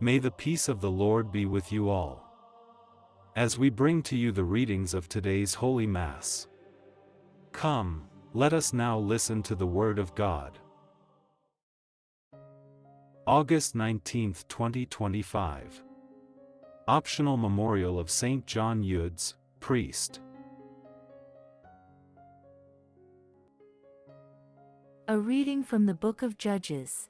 May the peace of the Lord be with you all. As we bring to you the readings of today's Holy Mass, come, let us now listen to the Word of God. August 19, 2025. Optional Memorial of St. John Eudes, Priest. A reading from the Book of Judges.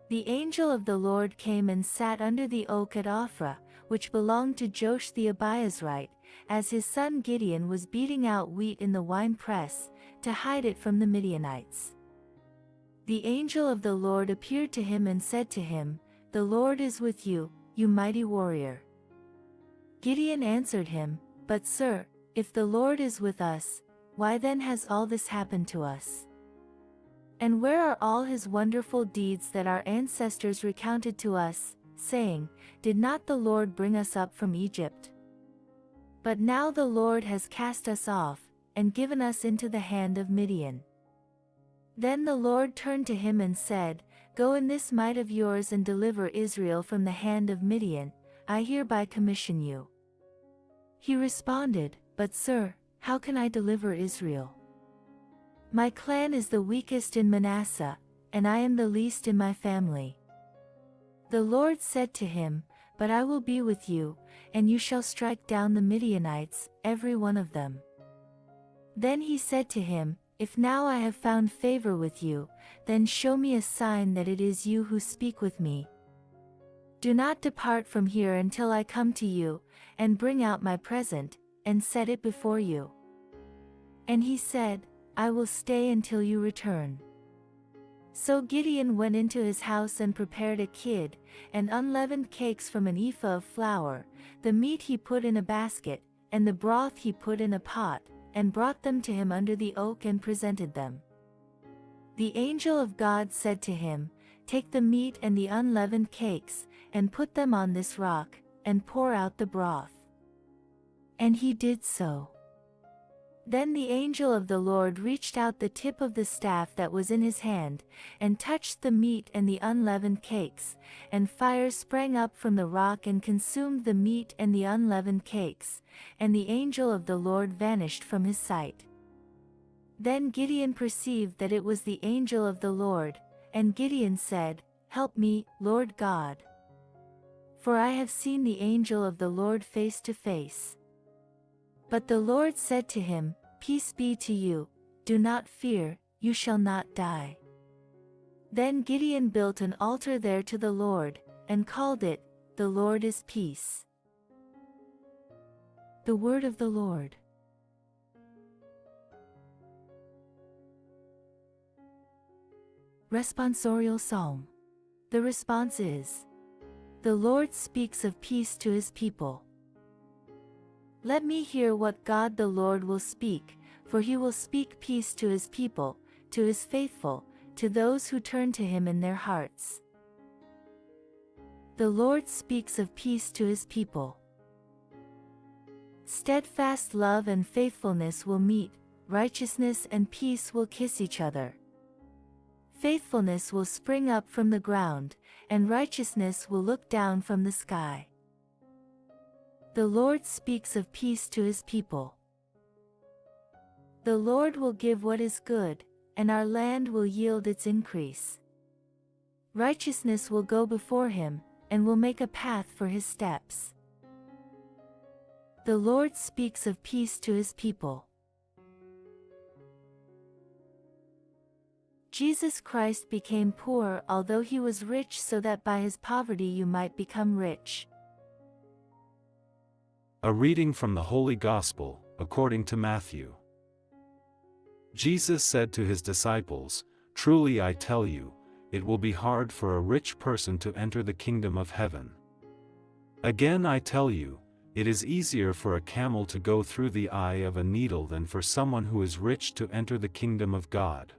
The angel of the Lord came and sat under the oak at Ophrah, which belonged to Joash the Abiezrite, as his son Gideon was beating out wheat in the winepress, to hide it from the Midianites. The angel of the Lord appeared to him and said to him, "The Lord is with you, you mighty warrior." Gideon answered him, "But sir, if the Lord is with us, why then has all this happened to us? And where are all his wonderful deeds that our ancestors recounted to us, saying, 'Did not the Lord bring us up from Egypt?' But now the Lord has cast us off, and given us into the hand of Midian." Then the Lord turned to him and said, "Go in this might of yours and deliver Israel from the hand of Midian, I hereby commission you." He responded, "But sir, how can I deliver Israel? My clan is the weakest in Manasseh, and I am the least in my family." The Lord said to him, "But I will be with you, and you shall strike down the Midianites, every one of them." Then he said to him, "If now I have found favor with you, then show me a sign that it is you who speak with me. Do not depart from here until I come to you, and bring out my present, and set it before you." And he said, "I will stay until you return." So Gideon went into his house and prepared a kid, and unleavened cakes from an ephah of flour, the meat he put in a basket, and the broth he put in a pot, and brought them to him under the oak and presented them. The angel of God said to him, "Take the meat and the unleavened cakes, and put them on this rock, and pour out the broth." And he did so. Then the angel of the Lord reached out the tip of the staff that was in his hand, and touched the meat and the unleavened cakes, and fire sprang up from the rock and consumed the meat and the unleavened cakes, and the angel of the Lord vanished from his sight. Then Gideon perceived that it was the angel of the Lord, and Gideon said, "Help me, Lord God. For I have seen the angel of the Lord face to face." But the Lord said to him, "Peace be to you, do not fear, you shall not die." Then Gideon built an altar there to the Lord, and called it, "The Lord is Peace." The Word of the Lord. Responsorial Psalm. The response is, "The Lord speaks of peace to his people." Let me hear what God the Lord will speak, for he will speak peace to his people, to his faithful, to those who turn to him in their hearts. The Lord speaks of peace to his people. Steadfast love and faithfulness will meet, righteousness and peace will kiss each other. Faithfulness will spring up from the ground, and righteousness will look down from the sky. The Lord speaks of peace to his people. The Lord will give what is good, and our land will yield its increase. Righteousness will go before him, and will make a path for his steps. The Lord speaks of peace to his people. Jesus Christ became poor although he was rich so that by his poverty you might become rich. A reading from the Holy Gospel, according to Matthew. Jesus said to his disciples, "Truly I tell you, it will be hard for a rich person to enter the kingdom of heaven. Again I tell you, it is easier for a camel to go through the eye of a needle than for someone who is rich to enter the kingdom of God."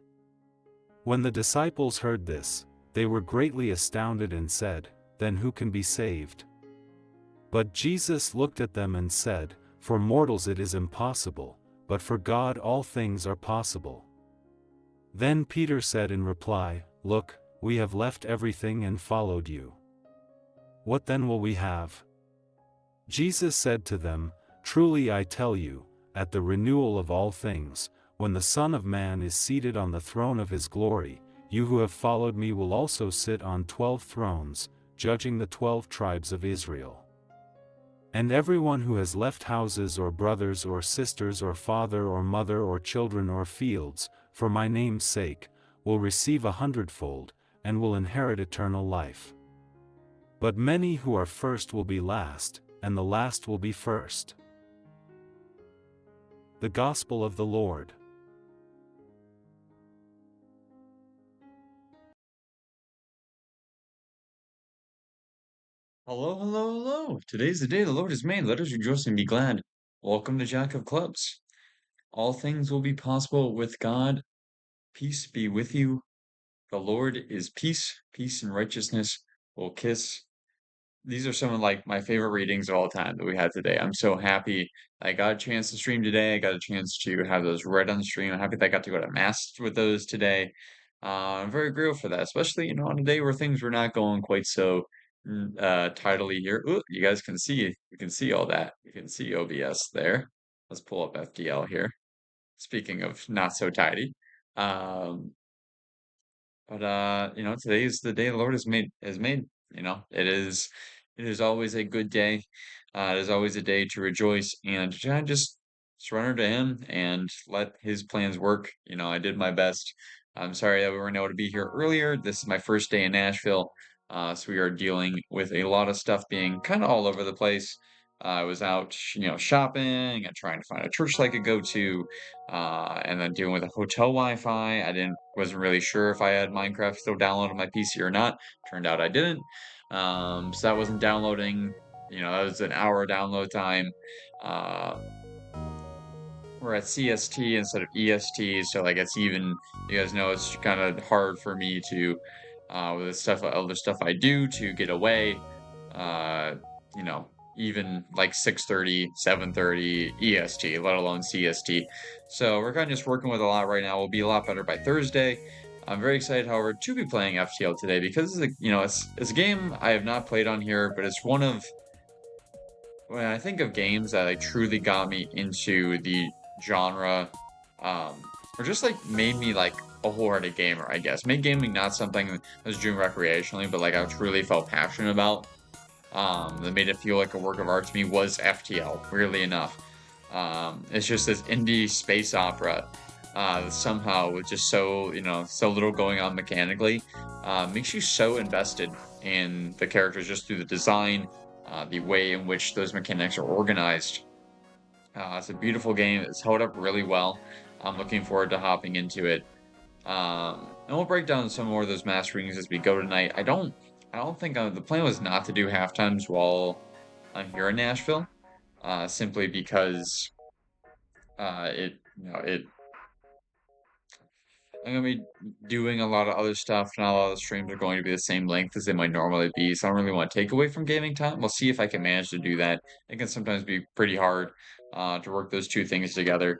When the disciples heard this, they were greatly astounded and said, "Then who can be saved?" But Jesus looked at them and said, "For mortals it is impossible, but for God all things are possible." Then Peter said in reply, "Look, we have left everything and followed you." What then will we have? Jesus said to them, Truly I tell you, at the renewal of all things, when the Son of Man is seated on the throne of his glory, you who have followed me will also sit on 12 thrones, judging the 12 tribes of Israel. And everyone who has left houses or brothers or sisters or father or mother or children or fields, for my name's sake, will receive 100-fold, and will inherit eternal life. But many who are first will be last, and the last will be first. The Gospel of the Lord. Hello, hello, hello. Today's the day the Lord has made. Let us rejoice and be glad. Welcome to Jack of Clubs. All things will be possible with God. Peace be with you. The Lord is peace. Peace and righteousness will kiss. These are some of like my favorite readings of all time that we had today. I'm so happy I got a chance to stream today. I got a chance to have those read on the stream. I'm happy that I got to go to mass with those today. I'm very grateful for that, especially on a day where things were not going quite so tidily here. Ooh, you can see all that. You can see OBS there. Let's pull up FDL here. Speaking of not so tidy. Um, but today is the day the Lord has made. It is always a good day. It is always a day to rejoice and to just surrender to him and let his plans work. I did my best. I'm sorry that we weren't able to be here earlier. This is my first day in Nashville. So we are dealing with a lot of stuff being kind of all over the place. I was out, shopping and trying to find a church that I could go to, and then dealing with the hotel Wi-Fi. Wasn't really sure if I had Minecraft still downloaded on my PC or not. Turned out I didn't. So that wasn't downloading. That was an hour download time. Uh, we're at CST instead of EST, so like it's even. You guys know it's kind of hard for me to, with the other stuff I do to get away. Uh, you know, even like 6:30, 7:30 EST, let alone CST. So we're kind of just working with a lot right now. We'll be a lot better by Thursday. I'm very excited, however, to be playing FTL today because it's a game I have not played on here, but it's one of when I think of games that like truly got me into the genre, or just like made me like a wholehearted gamer, I guess. Made gaming not something I was doing recreationally, but like I truly felt passionate about. That made it feel like a work of art to me was FTL, weirdly enough. It's just this indie space opera, somehow with just so little going on mechanically, makes you so invested in the characters just through the design, the way in which those mechanics are organized. It's a beautiful game. It's held up really well. I'm looking forward to hopping into it. And we'll break down some more of those masterings as we go tonight. I don't think the plan was not to do half times while I'm here in Nashville, simply because it you know it I'm gonna be doing a lot of other stuff. Not a lot of the streams are going to be the same length as they might normally be, so I don't really want to take away from gaming time. We'll see if I can manage to do that. It can sometimes be pretty hard to work those two things together.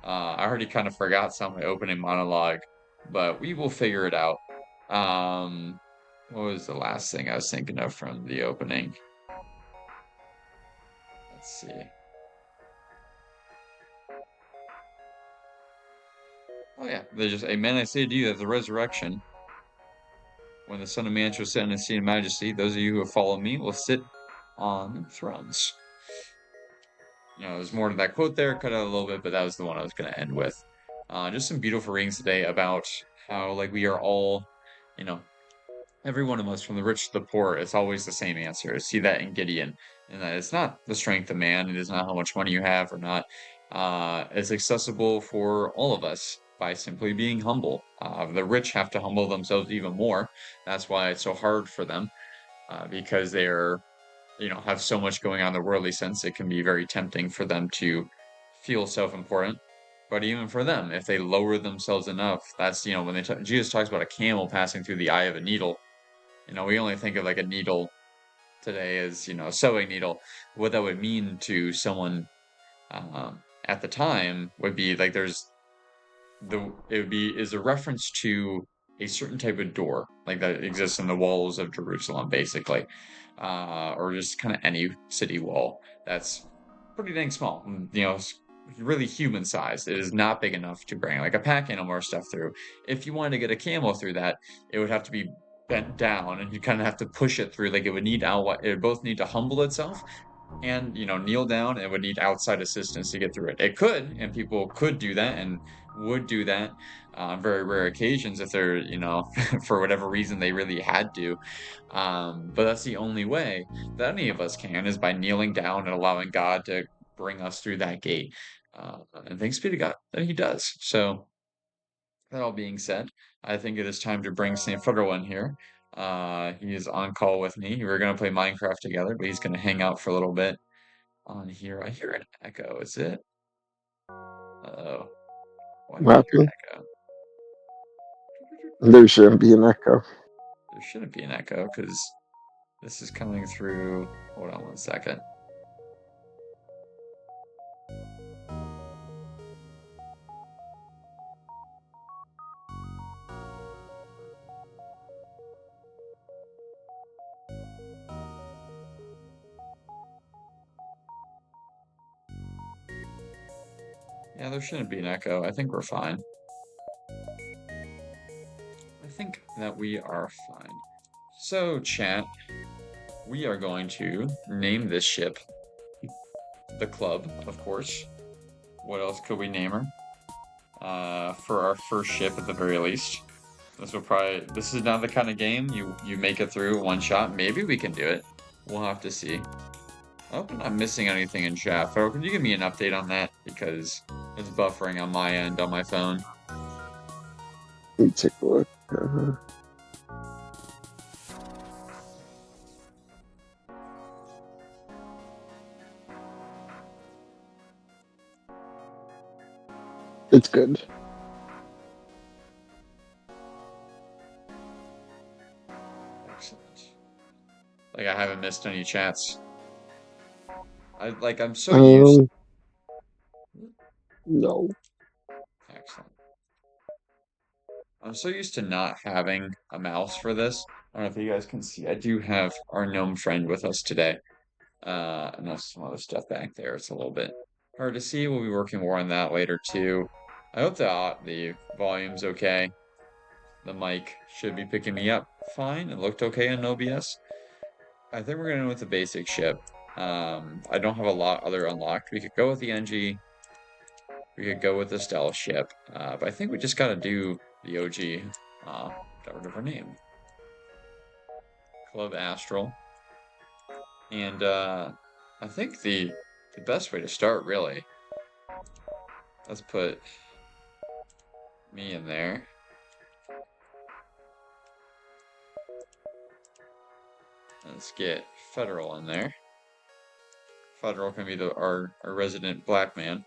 I already kind of forgot some of my opening monologue, but we will figure it out. Um, what was the last thing I was thinking of from the opening? Let's see. Oh yeah, there's just amen. I say to you that the resurrection, when the Son of Man shall sit in his seat of majesty, those of you who have followed me will sit on thrones. There's more to that quote there, cut out a little bit, but that was the one I was going to end with. Just some beautiful readings today about how, like, we are all, you know, every one of us, from the rich to the poor, it's always the same answer. I see that in Gideon, and that it's not the strength of man, it is not how much money you have or not. It's accessible for all of us by simply being humble. The rich have to humble themselves even more. That's why it's so hard for them, because they're have so much going on in the worldly sense. It can be very tempting for them to feel self-important. But even for them, if they lower themselves enough, that's when Jesus talks about a camel passing through the eye of a needle. We only think of like a needle today as a sewing needle. What that would mean to someone at the time would be like it would be is a reference to a certain type of door, like that exists in the walls of Jerusalem, basically, or just kind of any city wall that's pretty dang small. It's really human sized. It is not big enough to bring like a pack animal or stuff through. If you wanted to get a camel through that, it would have to be bent down, and you kind of have to push it through. Like it would need out. It would both need to humble itself and kneel down, and would need outside assistance to get through it. It could, and people could do that and would do that on very rare occasions if they're for whatever reason they really had to. But that's the only way that any of us can, is by kneeling down and allowing God to bring us through that gate. And thanks be to God that He does. So that all being said, I think it is time to bring St. Federal in here. He is on call with me. We're going to play Minecraft together, but he's going to hang out for a little bit on here. I hear an echo. Is it? Uh-oh. Why do I What hear an happened? echo? There shouldn't be an echo. There shouldn't be an echo because this is coming through. Hold on one second. Yeah, there shouldn't be an echo. I think we're fine. I think that we are fine. So, chat, we are going to name this ship the Club, of course. What else could we name her? For our first ship at the very least. This is not the kind of game you make it through one shot. Maybe we can do it. We'll have to see. I hope I'm not missing anything in chat. Phil, can you give me an update on that? Because it's buffering on my end on my phone. Let me take a look. It's good. Excellent. Like I haven't missed any chats. I'm so used. No. Excellent. I'm so used to not having a mouse for this. I don't know if you guys can see. I do have our gnome friend with us today. And there's some other stuff back there. It's a little bit hard to see. We'll be working more on that later too. I hope the volume's okay. The mic should be picking me up fine. It looked okay on OBS. I think we're gonna go with the basic ship. I don't have a lot other unlocked. We could go with the NG. We could go with the stealth ship. But I think we just gotta do the OG. Got rid of her name. Club Astral. And I think the best way to start, really. Let's put me in there. Let's get Federal in there. Federal can be our resident black man.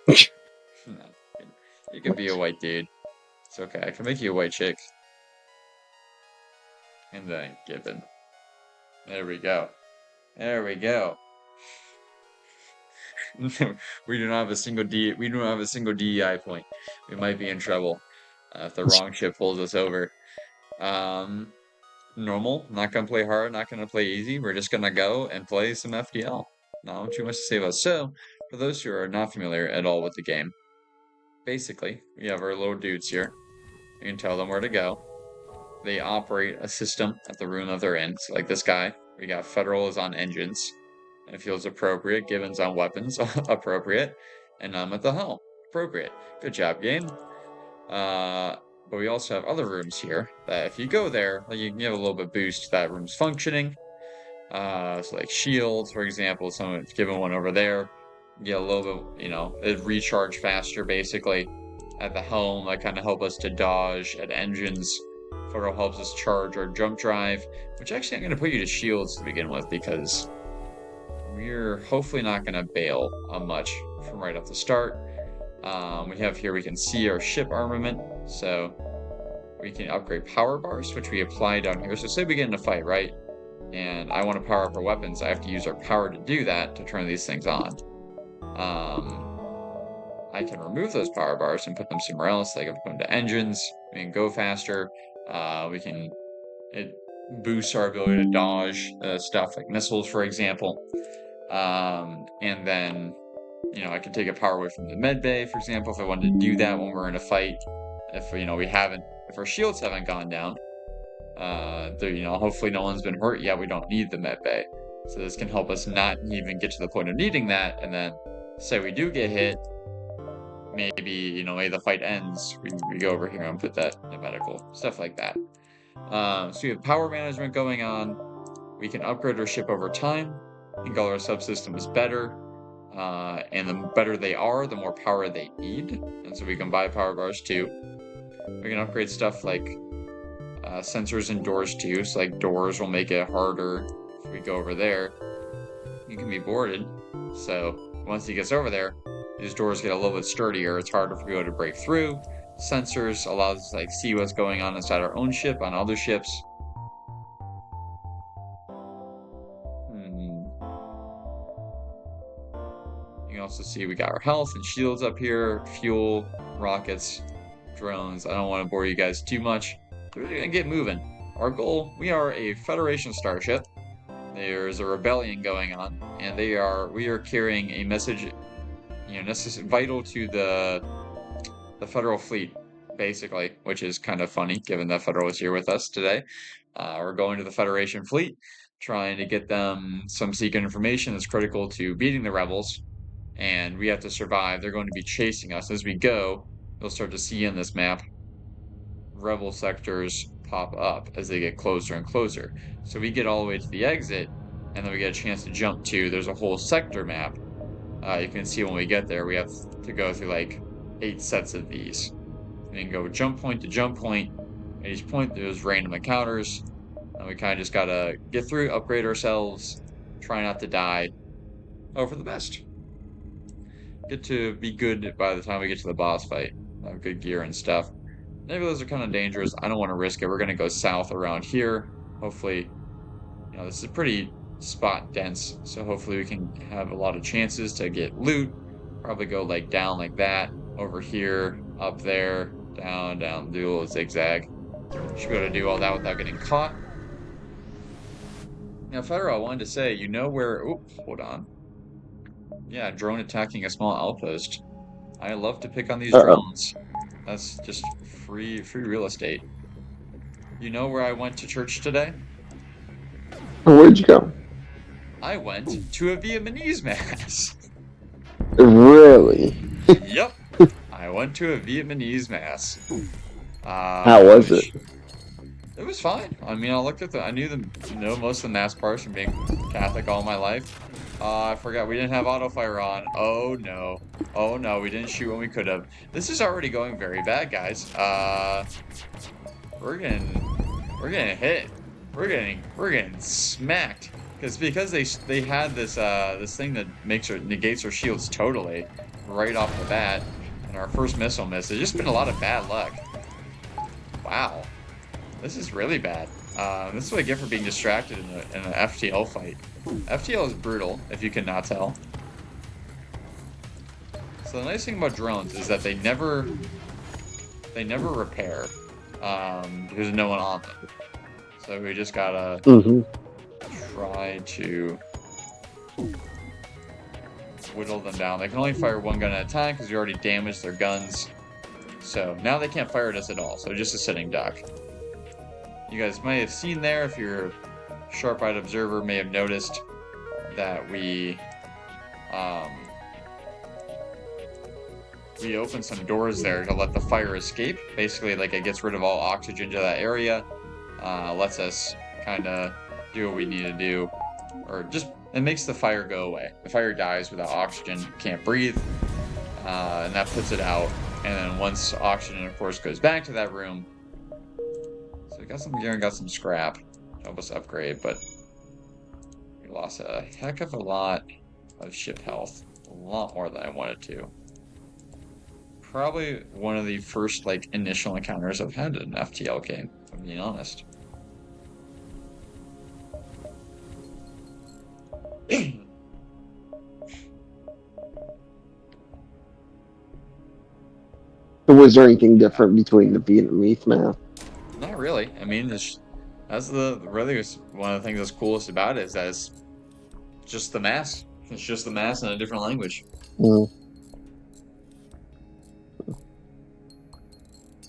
No, you can be a white dude. It's okay. I can make you a white chick. And then Gibbon. There we go. There we go. We do not have a single DEI point. We might be in trouble if the wrong ship pulls us over. Normal. Not gonna play hard. Not gonna play easy. We're just gonna go and play some FDL. Not too much to say about. So, for those who are not familiar at all with the game, basically we have our little dudes here. You can tell them where to go. They operate a system at the room that they're in. So, like this guy, we got Federal is on engines. It feels appropriate. Gibbons on weapons, appropriate. And I'm at the helm, appropriate. Good job, game. But we also have other rooms here that if you go there, like you can give a little bit boost to that room's functioning. So like shields, for example, someone's given one over there. You get a little bit, it recharge faster basically. At the helm, that kind of help us to dodge. At engines, Federal helps us charge our jump drive, which actually I'm going to put you to shields to begin with because we're hopefully not going to bail on much from right off the start. We have here, we can see our ship armament, so we can upgrade power bars, which we apply down here. So say we get in a fight, right? And I want to power up our weapons. I have to use our power to do that to turn these things on. I can remove those power bars and put them somewhere else. Like if we go into engines, we can go faster. It boosts our ability to dodge stuff like missiles, for example. And then, I can take a power away from the med bay, for example, if I wanted to do that when we're in a fight. If, if our shields haven't gone down, hopefully no one's been hurt yet, we don't need the med bay. So this can help us not even get to the point of needing that, and then say we do get hit, maybe, maybe the fight ends, we go over here and put that in medical, stuff like that. So we have power management going on. We can upgrade our ship over time, make all our subsystems better, and the better they are, the more power they need, and so we can buy power bars too. We can upgrade stuff like sensors and doors too, so like doors will make it harder if we go over there. You can be boarded, so once he gets over there, these doors get a little bit sturdier. It's harder for people to break through. Sensors allows us to like see what's going on inside our own ship, on other ships. You can also see we got our health and shields up here, fuel, rockets, drones. I don't want to bore you guys too much. We're gonna get moving. Our goal, we are a Federation starship. There's a rebellion going on, and we are carrying a message, vital to the Federal fleet, basically, which is kind of funny given that Federal is here with us today. We're going to the Federation fleet, trying to get them some secret information that's critical to beating the rebels, and we have to survive. They're going to be chasing us as we go. You'll start to see in this map rebel sectors pop up as they get closer and closer. So we get all the way to the exit, and then we get a chance to jump to, there's a whole sector map. You can see when we get there, we have to go through like 8 sets of these. We can go jump point to jump point. At each point, there's random encounters, and we kind of just gotta get through, upgrade ourselves, try not to die, hope for the best. Get to be good by the time we get to the boss fight. Have good gear and stuff. Maybe those are kind of dangerous. I don't want to risk it. We're going to go south around here. Hopefully, this is pretty spot dense, so hopefully we can have a lot of chances to get loot. Probably go like down like that, over here, up there, down, do a little zigzag. Should be able to do all that without getting caught. Now, Federal, I wanted to say, where... Oh, hold on. Yeah, drone attacking a small outpost. I love to pick on these drones. That's just free real estate. You know where I went to church today? Where'd you go? I went to a Vietnamese mass. Really? Yep. I went to a Vietnamese mass. How was it? It was fine. I mean, I know most of the mass parts from being Catholic all my life. I forgot we didn't have auto fire on. Oh no. Oh no, we didn't shoot when we could have. This is already going very bad, guys. We're getting hit. We're getting smacked. Because they had this thing that negates our shields totally right off the bat, and our first missile missed. There's just been a lot of bad luck. Wow. This is really bad. This is what I get for being distracted in an FTL fight. FTL is brutal, if you cannot tell. So the nice thing about drones is that they never repair, because there's no one on them. So we just gotta try to whittle them down. They can only fire one gun at a time because we already damaged their guns. So now they can't fire at us at all. So just a sitting duck. You guys may have seen there, if you're a sharp-eyed observer, may have noticed that we opened some doors there to let the fire escape. Basically, like, it gets rid of all oxygen to that area, lets us kind of do what we need to do, or just, it makes the fire go away. The fire dies without oxygen, can't breathe, and that puts it out. And then once oxygen, of course, goes back to that room, so we got some gear and got some scrap to help us upgrade, but we lost a heck of a lot of ship health. A lot more than I wanted to. Probably one of the first, like, initial encounters I've had in an FTL game, if I'm being honest. So was there anything different between the Vietnamese mask? Not really. I mean, that's the really one of the things that's coolest about it is that it's just the mask. It's just the mask in a different language. Mm.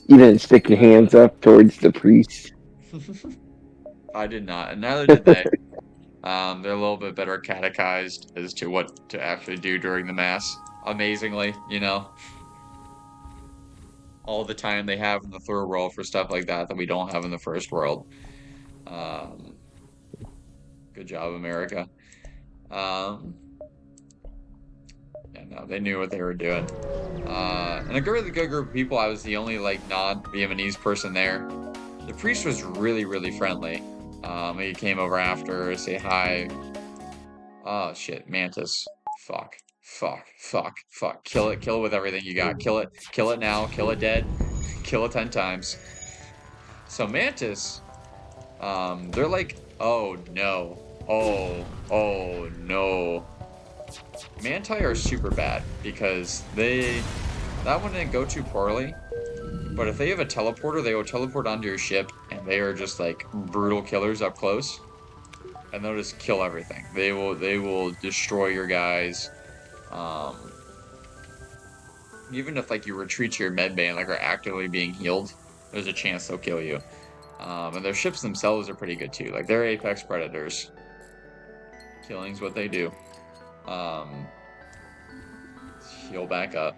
You didn't stick your hands up towards the priest. I did not, and neither did they. They're a little bit better catechized as to what to actually do during the mass. Amazingly, all the time they have in the third world for stuff like that we don't have in the first world. Um, Good job, America. Um, yeah, no, they knew what they were doing. And a really good group of people. I was the only like non-Vietnamese person there. The priest was really, really friendly. He came over after, say hi. Oh shit, mantis. Fuck. Fuck. Fuck. Fuck. Kill it. Kill it with everything you got. Kill it. Kill it now. Kill it dead. Kill it 10 times. So mantis, they're like, oh no. Oh no. Manti are super bad because that one didn't go too poorly. But if they have a teleporter, they will teleport onto your ship, and they are just like brutal killers up close, and they'll just kill everything. They will destroy your guys. Um, Even if like you retreat to your med bay and like are actively being healed, there's a chance they'll kill you. And their ships themselves are pretty good too. Like they're apex predators. Killing's what they do. Let's heal back up.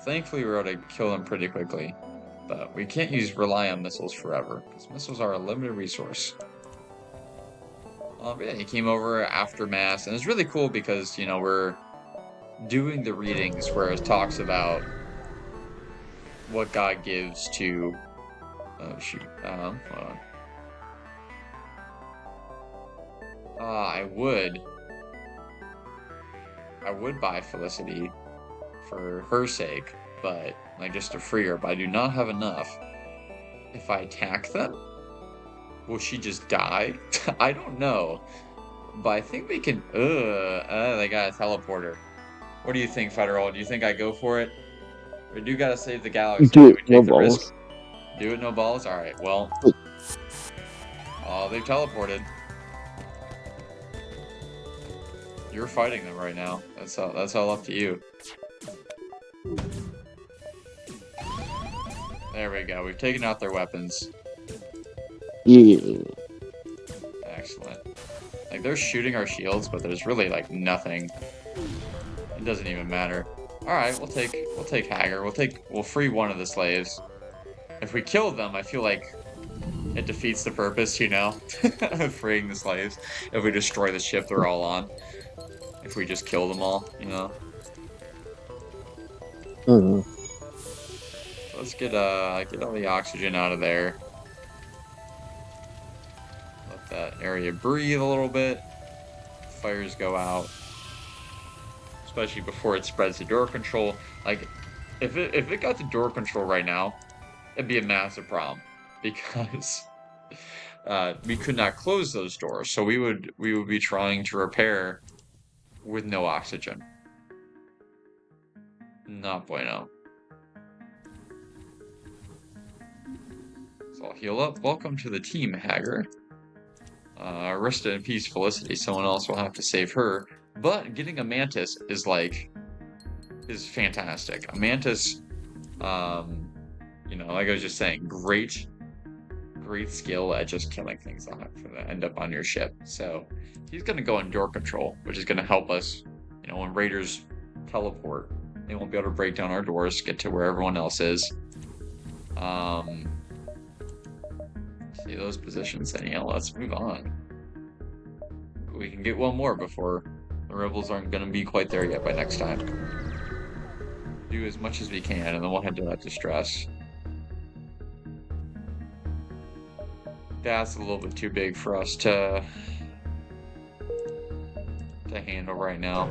Thankfully, we're able to kill them pretty quickly. But we can't rely on missiles forever, because missiles are a limited resource. Yeah, he came over after Mass, and it's really cool because, we're doing the readings where it talks about what God gives to... Oh, shoot. Hold on. I would buy Felicity for her sake, but, like, just to free her, but I do not have enough. If I attack them, will she just die? I don't know. But I think we can... they got a teleporter. What do you think, Federal? Do you think I go for it? We do gotta save the galaxy. Do Do it, we no take the risk? balls. Do it, no balls? Alright, well... Oh, they've teleported. You're fighting them right now. That's all up to you. There we go. We've taken out their weapons. Yeah. Excellent. Like, they're shooting our shields, but there's really, like, nothing. It doesn't even matter. Alright, we'll take Hager. We'll free one of the slaves. If we kill them, I feel like it defeats the purpose, of freeing the slaves. If we destroy the ship they're all on. If we just kill them all, Mm. Let's get all the oxygen out of there. Let that area breathe a little bit. Fires go out. Especially before it spreads to door control. Like, if it got to door control right now, it'd be a massive problem. Because we could not close those doors. So we would be trying to repair with no oxygen. Not bueno. So I'll heal up. Welcome to the team, Hager. Rest in peace, Felicity. Someone else will have to save her. But getting a mantis is fantastic. A mantis, like I was just saying, great skill at just killing things that end up on your ship. So he's going to go in door control, which is going to help us, when raiders teleport. They won't be able to break down our doors, get to where everyone else is. See those positions, and let's move on. We can get one more before the rebels aren't going to be quite there yet by next time. Do as much as we can, and then we'll head to that distress. That's a little bit too big for us to handle right now.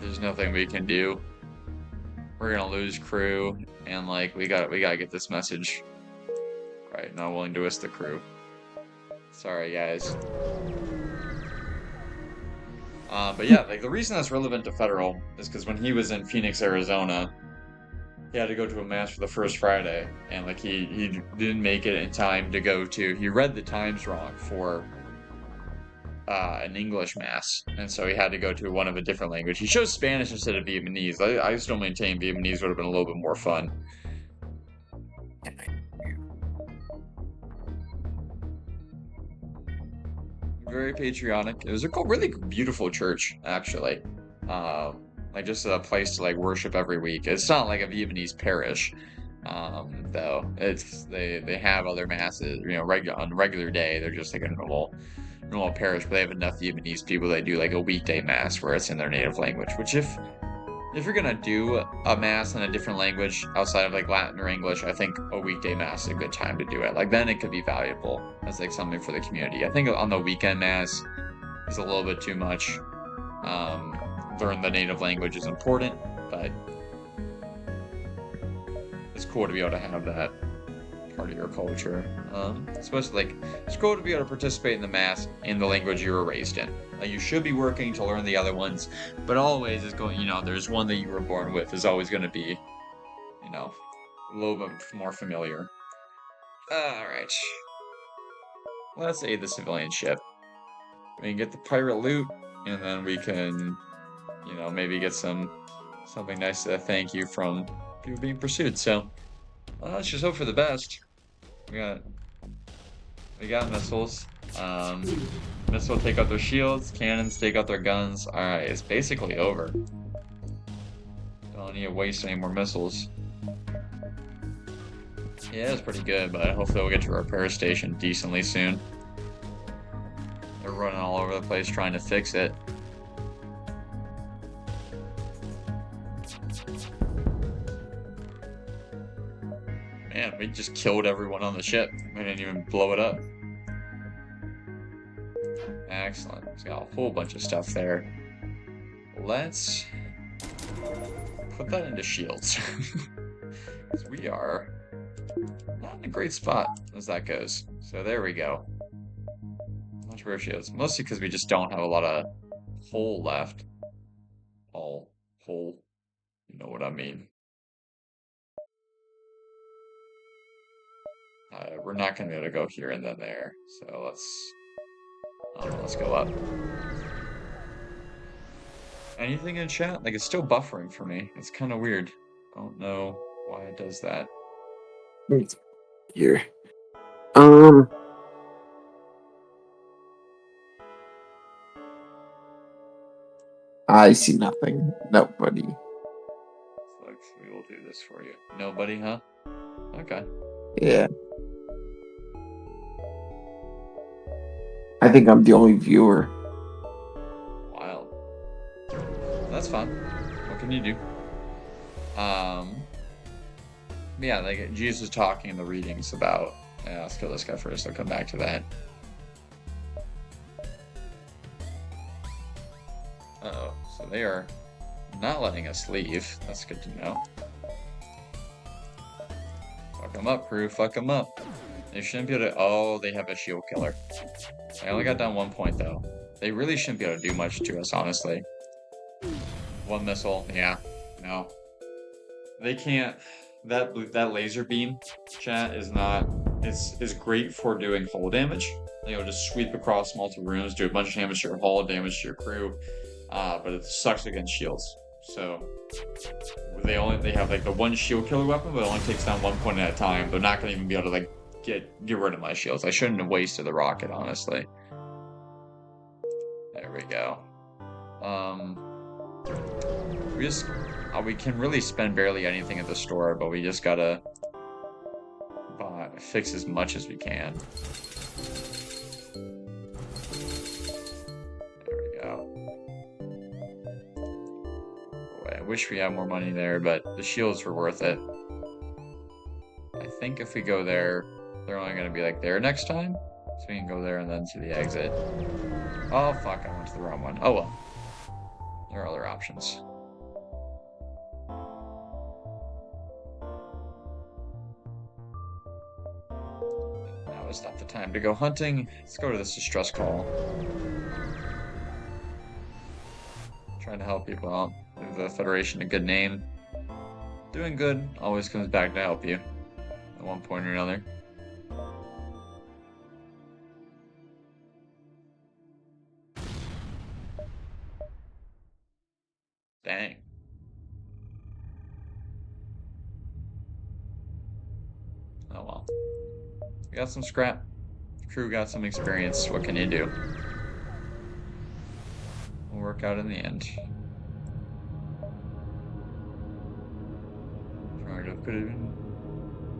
There's nothing we can do we're gonna lose crew, and like we gotta get this message right. Not willing to risk the crew. Sorry, guys. But yeah, like the reason that's relevant to Federal is because when he was in Phoenix, Arizona, he had to go to a mass for the first Friday, and like he didn't make it in time to go to. He read the times wrong for an English mass, and so he had to go to one of a different language. He chose Spanish instead of Vietnamese. I still maintain Vietnamese would have been a little bit more fun. Very patriotic. It was a cool, really beautiful church, actually. Like just a place to like worship every week. It's not like a Vietnamese parish, though. It's they have other masses, you know, on a regular day. They're just like a normal parish, but they have enough Vietnamese people that do like a weekday mass where it's in their native language. Which if you're gonna do a mass in a different language outside of like Latin or English, I think a weekday mass is a good time to do it. Like then it could be valuable as like something for the community. I think on the weekend mass is a little bit too much. Learn the native language is important, but it's cool to be able to have that part of your culture. Especially like it's cool to be able to participate in the mass in the language you were raised in. Like you should be working to learn the other ones, but always is going, you know, there's one that you were born with is always going to be, you know, a little bit more familiar. Alright. Let's aid the civilian ship. We can get the pirate loot, and then we can, you know, maybe get something nice to thank you from people being pursued. So let's just hope for the best. We got missiles. Missile take out their shields, cannons take out their guns. Alright, it's basically over. Don't need to waste any more missiles. Yeah, it's pretty good, but hopefully we'll get to a repair station decently soon. They're running all over the place trying to fix it. Man, we just killed everyone on the ship. We didn't even blow it up. Excellent. It's got a whole bunch of stuff there. Let's put that into shields. Because we are not in a great spot as that goes. So there we go. Much rare shields. Mostly because we just don't have a lot of hull left. Hull. You know what I mean. We're not going to be able to go here and then there. So let's go up. Anything in chat? Like, it's still buffering for me. It's kind of weird. I don't know why it does that. Here. I see nothing. Nobody. Look, we will do this for you. Nobody, huh? Okay. Yeah. I think I'm the only viewer. Wild. That's fun. What can you do? Yeah, like Jesus was talking in the readings about. Yeah, let's kill this guy first. I'll come back to that. Uh-oh. So they are not letting us leave. That's good to know. Fuck them up, crew. Fuck them up. They shouldn't be able to... Oh, they have a shield killer. I only got down 1 point, though. They really shouldn't be able to do much to us, honestly. One missile. Yeah. No. They can't... That laser beam, chat, is not... is great for doing hull damage. You know, just sweep across multiple rooms, do a bunch of damage to your hull, damage to your crew. But it sucks against shields. So... They have, like, the one shield killer weapon, but it only takes down 1 point at a time. They're not going to even be able to, like, get rid of my shields. I shouldn't have wasted the rocket, honestly. There we go. We can really spend barely anything at the store, but we just gotta fix as much as we can. There we go. Boy, I wish we had more money there, but the shields were worth it. I think if we go there, they're only going to be like there next time. So we can go there and then to the exit. Oh, fuck, I went to the wrong one. Oh, well. There are other options. it's not the time to go hunting. Let's go to this distress call. Trying to help people out. Give the Federation a good name. Doing good always comes back to help you at one point or another. Dang. Oh well. We got some scrap. Crew got some experience. What can you do? We'll work out in the end. Could have been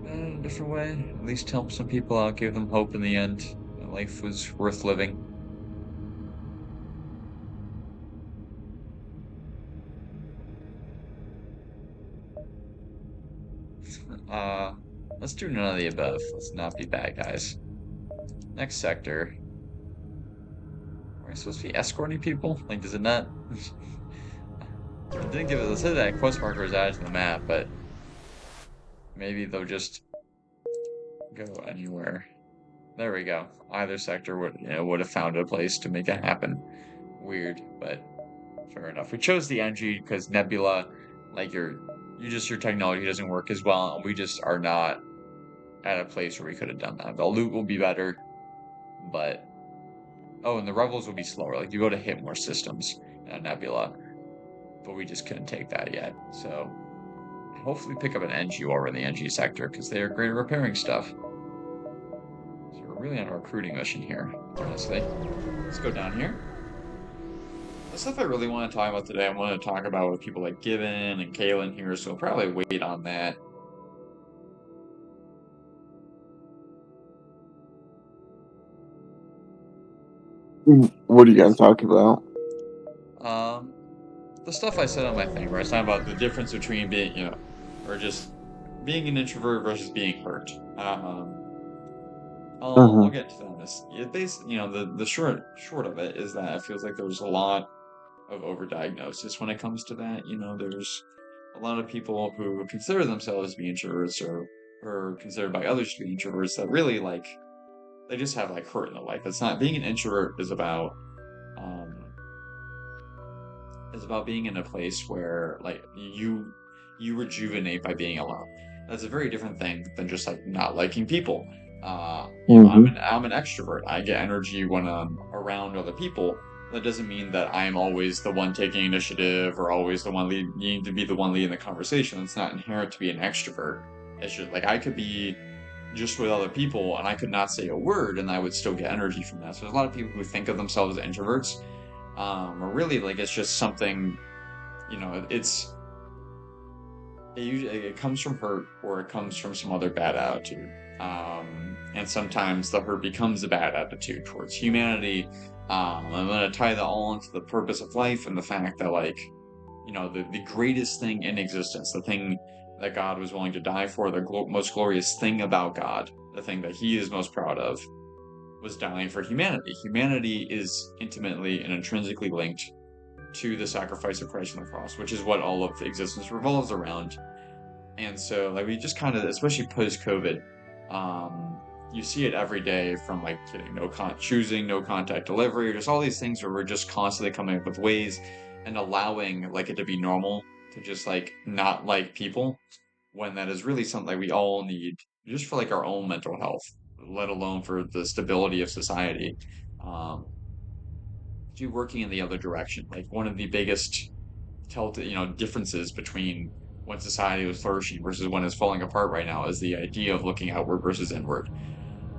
in a different way. At least help some people out, give them hope in the end. Life was worth living. Let's do none of the above. Let's not be bad guys. Next sector. Are we supposed to be escorting people? Like, does it not? It didn't give us. It said that quest marker is added to the map, but maybe they'll just go anywhere. There we go. Either sector would have found a place to make it happen. Weird, but fair enough. We chose the NG because Nebula, like your technology doesn't work as well, and we just are not at a place where we could have done that. The loot will be better, but and the Revels will be slower. Like you go to hit more systems in Nebula, but we just couldn't take that yet. So hopefully pick up an NG over in the NG sector because they are great at repairing stuff. So we're really on a recruiting mission here, honestly. Let's go down here. The stuff I really want to talk about today, I want to talk about with people like Gibbon and Kalen here, so we'll probably wait on that. What are you guys talking about? The stuff I said on my thing, where I was talking about the difference between being, or just being an introvert versus being hurt. I'll get to that on this. The short of it is that it feels like there's a lot of overdiagnosis when it comes to that. There's a lot of people who consider themselves to be introverts or considered by others to be introverts that really they just have hurt in their life. It's not being an introvert um is about being in a place where you rejuvenate by being alone. That's a very different thing than just not liking people. I'm an extrovert. I get energy when I'm around other people. That doesn't mean that I'm always the one taking initiative or always the one needing to be the one leading the conversation. It's not inherent to be an extrovert. It's just I could be just with other people and I could not say a word and I would still get energy from that. So there's a lot of people who think of themselves as introverts, or really it's just something, it comes from hurt or it comes from some other bad attitude. And sometimes the hurt becomes a bad attitude towards humanity. I'm going to tie that all into the purpose of life and the fact that the greatest thing in existence, the thing that God was willing to die for, the most glorious thing about God, the thing that he is most proud of, was dying for humanity. Humanity is intimately and intrinsically linked to the sacrifice of Christ on the cross, which is what all of existence revolves around. And so we just kind of, especially post-COVID, you see it every day from choosing no contact delivery, or just all these things where we're just constantly coming up with ways and allowing it to be normal to just not like people, when that is really something we all need just for our own mental health, let alone for the stability of society. To working in the other direction, one of the biggest differences between when society was flourishing versus when it's falling apart right now is the idea of looking outward versus inward.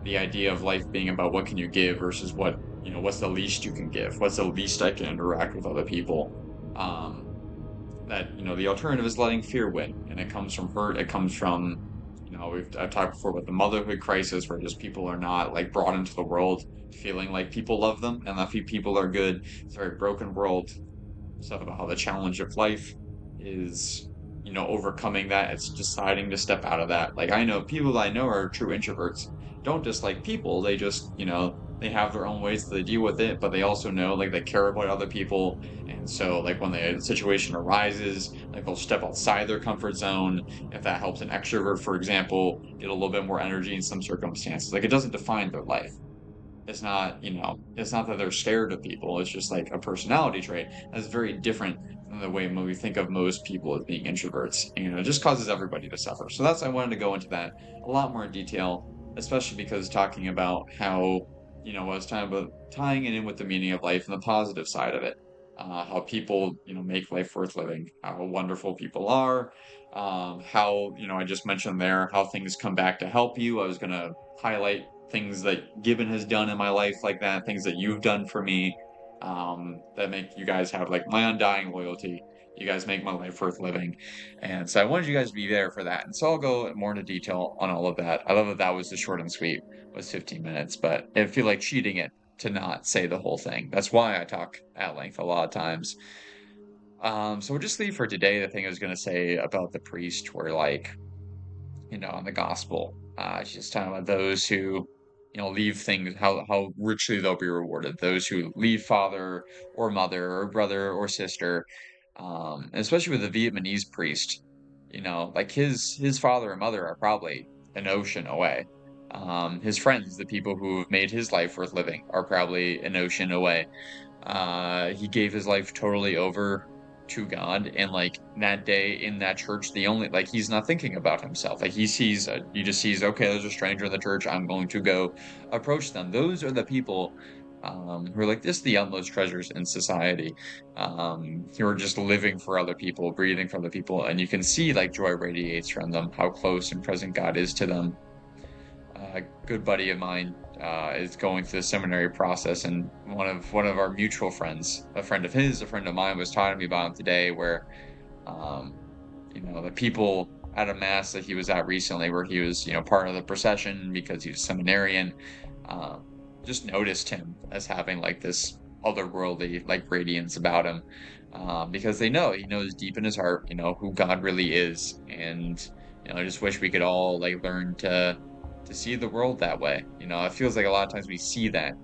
The idea of life being about what can you give versus what's the least you can give, what's the least I can interact with other people. The alternative is letting fear win, and it comes from hurt. It comes from I've talked before about the motherhood crisis, where just people are not brought into the world feeling like people love them and that people are good. It's a very broken world. Stuff about how the challenge of life is overcoming that. It's deciding to step out of that. I know people that I know are true introverts don't dislike people. They just they they have their own ways that they deal with it, but they also know like they care about other people. And so like when the situation arises, like they'll step outside their comfort zone. If that helps an extrovert, for example, get a little bit more energy in some circumstances. Like it doesn't define their life. It's not, it's not that they're scared of people. It's just like a personality trait that's very different than the way we think of most people as being introverts. And it just causes everybody to suffer. So that's, I wanted to go into that a lot more in detail, especially because talking about how, I was talking about tying it in with the meaning of life and the positive side of it. How people, make life worth living, how wonderful people are, how, I just mentioned there how things come back to help you. I was going to highlight things that Gibbon has done in my life like that, things that you've done for me, that make you guys have like my undying loyalty. You guys make my life worth living. And so I wanted you guys to be there for that. And so I'll go more into detail on all of that. I love that that was the short and sweet, was 15 minutes, but I feel like cheating it to not say the whole thing. That's why I talk at length a lot of times. So we'll just leave for today. The thing I was going to say about the priest were like, in the gospel. It's just talking about those who, leave things, how richly they'll be rewarded. Those who leave father or mother or brother or sister, and especially with the Vietnamese priest, like his father and mother are probably an ocean away. His friends, the people who have made his life worth living, are probably an ocean away. He gave his life totally over to God, and like that day in that church, the only like he's not thinking about himself. Like he just sees, okay, there's a stranger in the church. I'm going to go approach them. Those are the people who are like this, the utmost treasures in society, who are just living for other people, breathing for other people, and you can see like joy radiates from them, how close and present God is to them. A good buddy of mine is going through the seminary process, and one of our mutual friends, a friend of his, a friend of mine, was talking to me about him today, where um, the people at a mass that he was at recently, where he was, part of the procession because he was seminarian, um, just noticed him as having like this otherworldly like radiance about him, because he knows deep in his heart, who God really is, and I just wish we could all like learn to see the world that way. It feels like a lot of times we see that.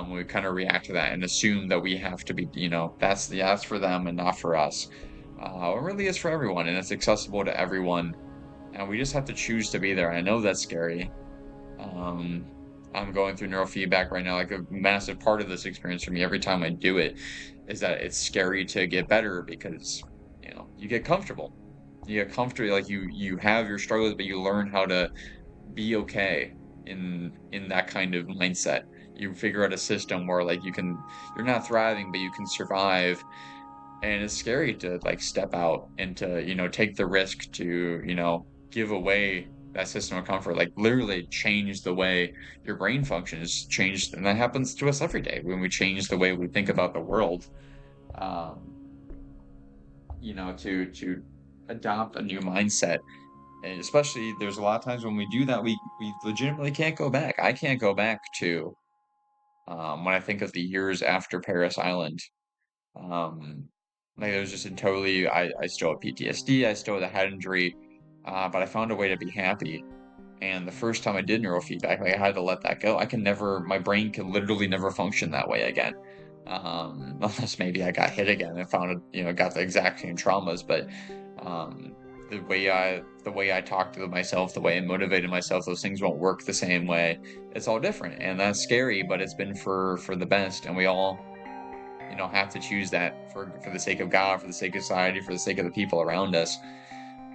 We kind of react to that and assume that we have to be, that's for them and not for us. It really is for everyone, and it's accessible to everyone, and we just have to choose to be there. I know that's scary. Um, I'm going through neurofeedback right now. Like a massive part of this experience for me every time I do it is that it's scary to get better because, you get comfortable. You get comfortable, like you have your struggles, but you learn how to be okay in that kind of mindset. You figure out a system where like you're not thriving, but you can survive. And it's scary to like step out and to, take the risk to, give away that system of comfort, like literally change the way your brain functions, changed. And that happens to us every day when we change the way we think about the world. Um, to adopt a new mindset. And especially there's a lot of times when we do that, we legitimately can't go back. I can't go back to when I think of the years after Paris Island. Um, like it was just a totally, I still have PTSD, I still had a head injury, but I found a way to be happy. And the first time I did neurofeedback, like I had to let that go. My brain can literally never function that way again. Unless maybe I got hit again and found it, got the exact same traumas, but um, the way I talked to myself, the way I motivated myself, those things won't work the same way. It's all different, and that's scary, but it's been for the best, and we all, have to choose that for the sake of God, for the sake of society, for the sake of the people around us.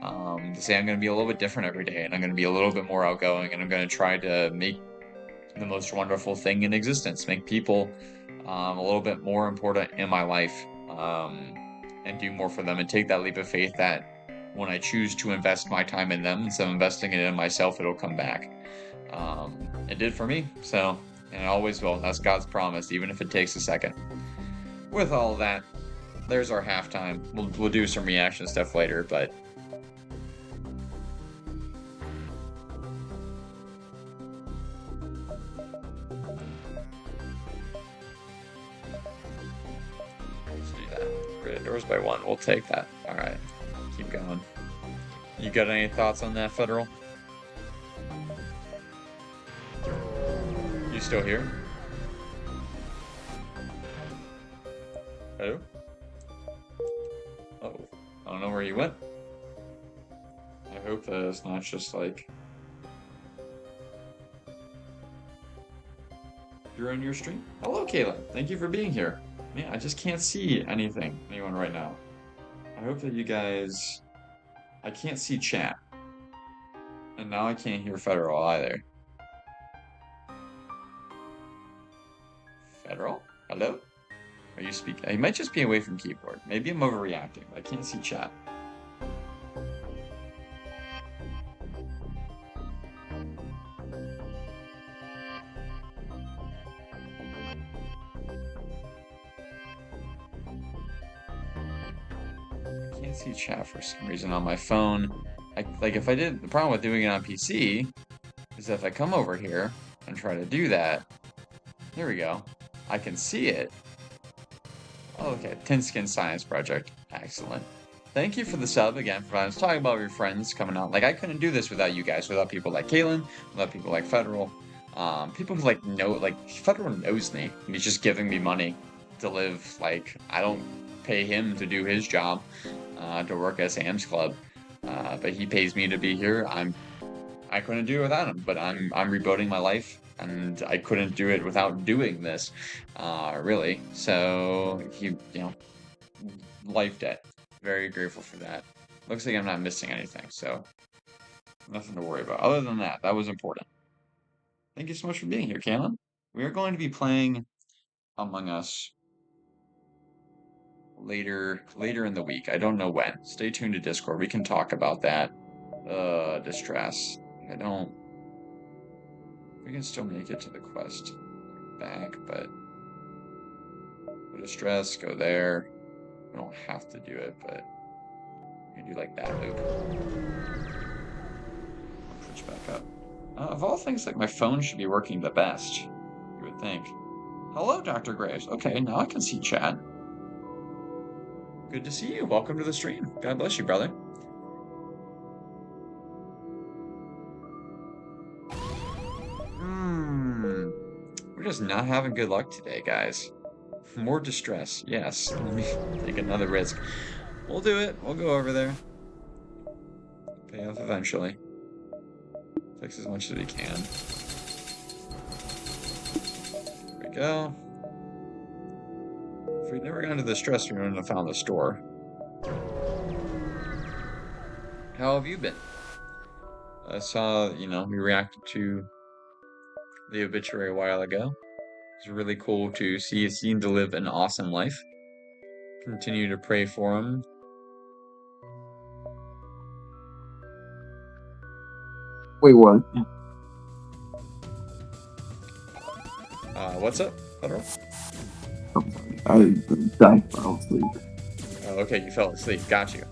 To say I'm going to be a little bit different every day, and I'm going to be a little bit more outgoing, and I'm going to try to make the most wonderful thing in existence, make people a little bit more important in my life, and do more for them, and take that leap of faith that when I choose to invest my time in them instead of investing it in myself, it'll come back. It did for me, so, and it always will. That's God's promise, even if it takes a second. With all that, there's our halftime. We'll do some reaction stuff later, but let's do that. Grid doors by one. We'll take that. All right, keep going. You got any thoughts on that, Federal? You still here? Hello? Oh, I don't know where you went. I hope that it's not just like you're on your stream. Hello, Kayla. Thank you for being here. Man, I just can't see anyone right now. I hope that you guys. I can't see chat, and now I can't hear Federal either. Federal? Hello? Are you speaking? You might just be away from keyboard. Maybe I'm overreacting, but I can't see chat. I can't see chat for some reason on my phone. If I did, the problem with doing it on PC is that if I come over here and try to do that, there we go. I can see it. Oh, okay, Tin Skin Science Project. Excellent. Thank you for the sub again. I was talking about your friends coming on. Like, I couldn't do this without you guys, without people like Kaylin, without people like Federal. People who Federal knows me. He's just giving me money to live. Like, I don't pay him to do his job, to work at Sam's Club. But he pays me to be here. I couldn't do it without him, but I'm rebuilding my life, and I couldn't do it without doing this, really. So life debt. Very grateful for that. Looks like I'm not missing anything, so nothing to worry about. Other than that, that was important. Thank you so much for being here, Kaylin. We are going to be playing Among Us later in the week. I don't know when. Stay tuned to Discord. We can talk about that. Distress. We can still make it to the quest back, but Distress, go there. We don't have to do it, but you can do like that loop. Switch back up. Of all things, like my phone should be working the best, you would think. Hello, Dr. Graves. Okay, now I can see chat. Good to see you. Welcome to the stream. God bless you, brother. We're just not having good luck today, guys. More distress. Yes. Let me take another risk. We'll do it. We'll go over there. Pay off eventually. Fix as much as we can. There we go. If we'd never gone to the stress room, we wouldn't have found the store. How have you been? I saw, we reacted to the obituary a while ago. It's really cool to see he seemed to live an awesome life. Continue to pray for him. Wait, what? What's up, Federal? I'm sorry. I fell asleep. Oh, okay, you fell asleep. Got you.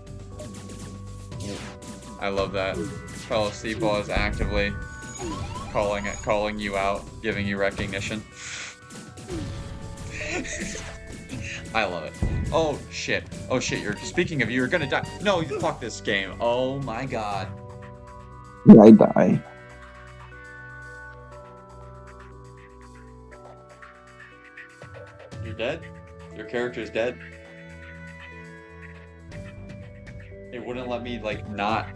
I love that. Fell asleep while I was actively calling you out, giving you recognition. I love it. Oh shit. Speaking of, you're gonna die. No, fuck this game. Oh my god. Did I die? You're dead? Your character's dead? It wouldn't let me, not...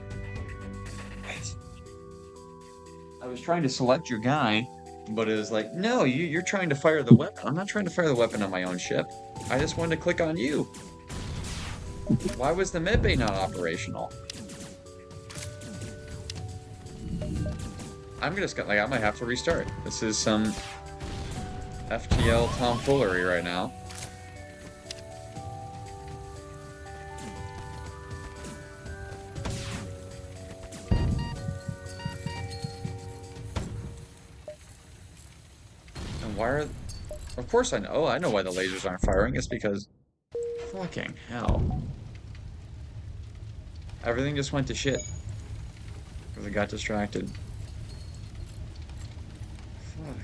I was trying to select your guy, but it was like, no, you're trying to fire the weapon. I'm not trying to fire the weapon on my own ship. I just wanted to click on you. Why was the medbay not operational? I might have to restart. This is some FTL tomfoolery right now. And why are... Of course I know. Oh, I know why the lasers aren't firing. It's because... Fucking hell. Everything just went to shit. Because I got distracted. Fuck.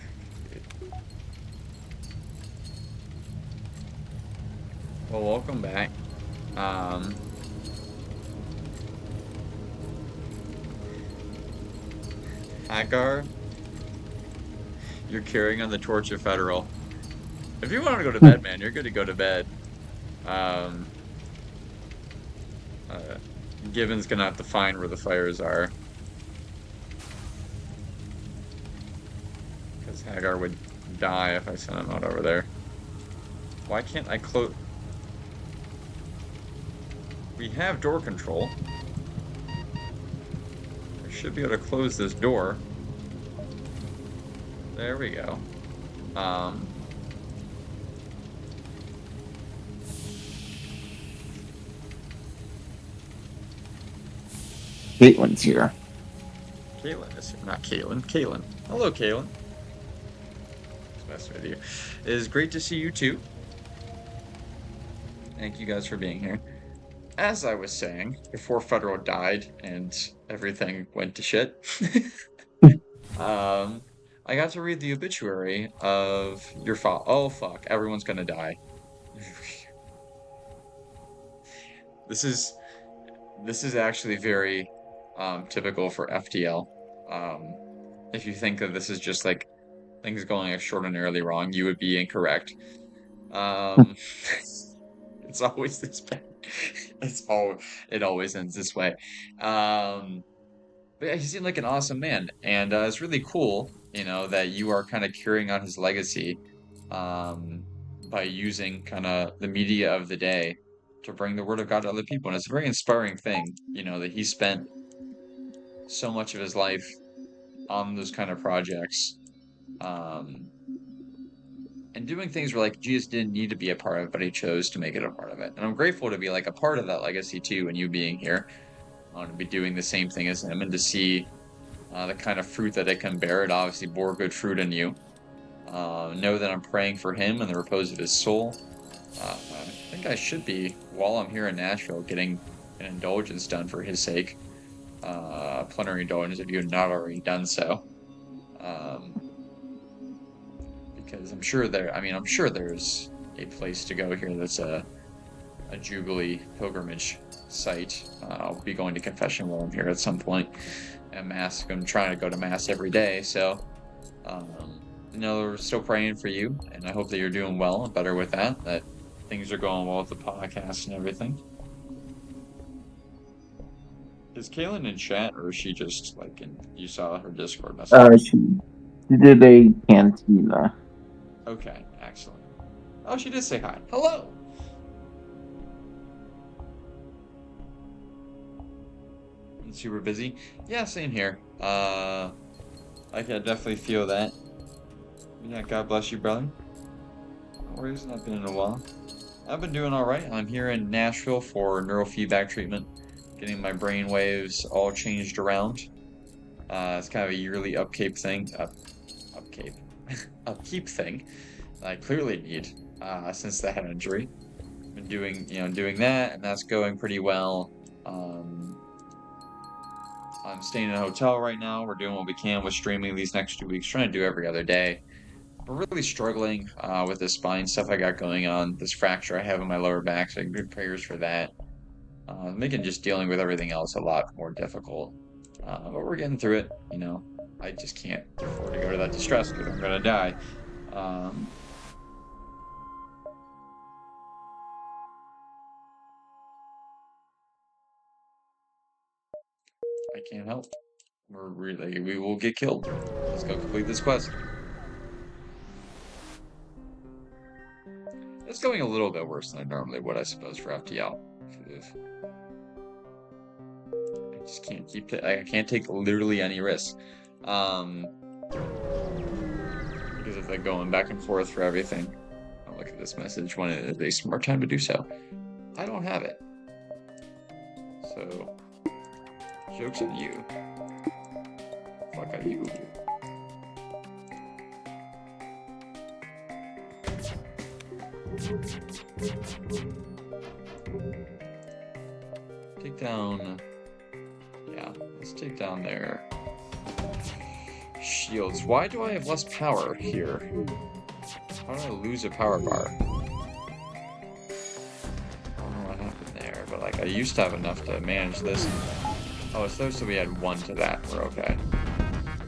Well, welcome back. Hagar, you're carrying on the torch of Federal. If you want to go to bed, man, you're good to go to bed. Um, Given's gonna have to find where the fires are. Because Hagar would die if I sent him out over there. Why can't I close... We have door control. I should be able to close this door. There we go. Caitlin's here. Caitlin is here. Not Caitlin. Caitlin. Hello, Caitlin. Best with you. It is great to see you too. Thank you guys for being here. As I was saying, before Federal died and everything went to shit, I got to read the obituary of your father. Oh fuck, everyone's gonna die. This is actually very typical for FTL. If you think that this is just like things going extraordinarily wrong, you would be incorrect. It's always this bad. It always ends this way. But yeah, he seemed like an awesome man, and it's really cool, that you are kind of carrying on his legacy, by using kind of the media of the day to bring the word of God to other people, and it's a very inspiring thing, that he spent so much of his life on those kind of projects, and doing things where like Jesus didn't need to be a part of it, but he chose to make it a part of it. And I'm grateful to be like a part of that legacy too, and you being here, to be doing the same thing as him, and to see the kind of fruit that it can bear. It obviously bore good fruit in you. Know that I'm praying for him and the repose of his soul. I think I should be, while I'm here in Nashville, getting an indulgence done for his sake. Plenary indulgence if you have not already done so. Because I'm sure there's a place to go here that's a Jubilee pilgrimage site. I'll be going to confession while I'm here at some point. And Mass, I'm trying to go to Mass every day, so we're still praying for you, and I hope that you're doing well and better with that things are going well with the podcast and everything. Is Kaylin in chat, or is she just like you saw her Discord message? She did a cantina. Okay, excellent. Oh, she did say hi. Hello! Super busy? Yeah, same here. I can definitely feel that. Yeah, God bless you, brother. No worries, not been in a while. I've been doing alright. I'm here in Nashville for neurofeedback treatment, getting my brain waves all changed around. It's kind of a yearly upkeep thing that I clearly need since the head injury. Been doing that, and that's going pretty well. I'm staying in a hotel right now. We're doing what we can with streaming these next 2 weeks, trying to do every other day. We're really struggling with the spine stuff I got going on, this fracture I have in my lower back, so good prayers for that. Making just dealing with everything else a lot more difficult. But we're getting through it, I just can't afford to go to that distress because I'm going to die. I can't help. We will get killed. Let's go complete this quest. It's going a little bit worse than I normally would, I suppose, for FTL. I just can't I can't take literally any risks. Because of the going back and forth for everything. I'll look at this message when it is a smart time to do so. I don't have it. So, joke's on you. Fuck on you. Take down... Yeah, let's take down their shields. Why do I have less power here? How did I lose a power bar? I don't know what happened there, but like I used to have enough to manage this. Oh, so we had one to that. We're okay.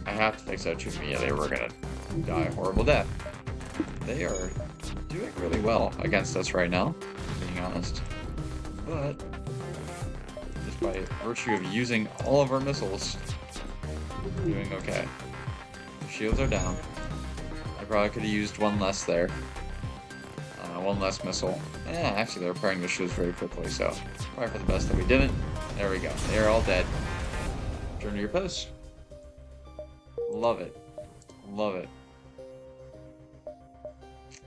I have to fix that too. Yeah, they were gonna die a horrible death. They are doing really well against us right now. being honest. But just by virtue of using all of our missiles, we're doing okay. The shields are down. I probably could have used one less there. One less missile. Yeah, actually they're repairing the shields very quickly, so probably for the best that we didn't. There we go. They are all dead. Return to your post. Love it. Love it.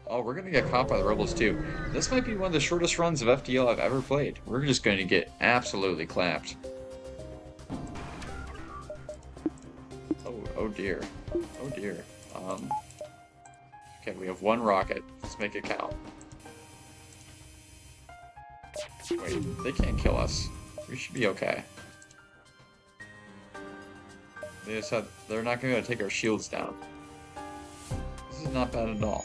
Oh, we're gonna get caught by the rebels too. This might be one of the shortest runs of FTL I've ever played. We're just going to get absolutely clapped. Oh dear. Oh dear. Okay, we have one rocket. Let's make it count. Wait, they can't kill us. We should be okay. They just said they're not going to take our shields down. This is not bad at all.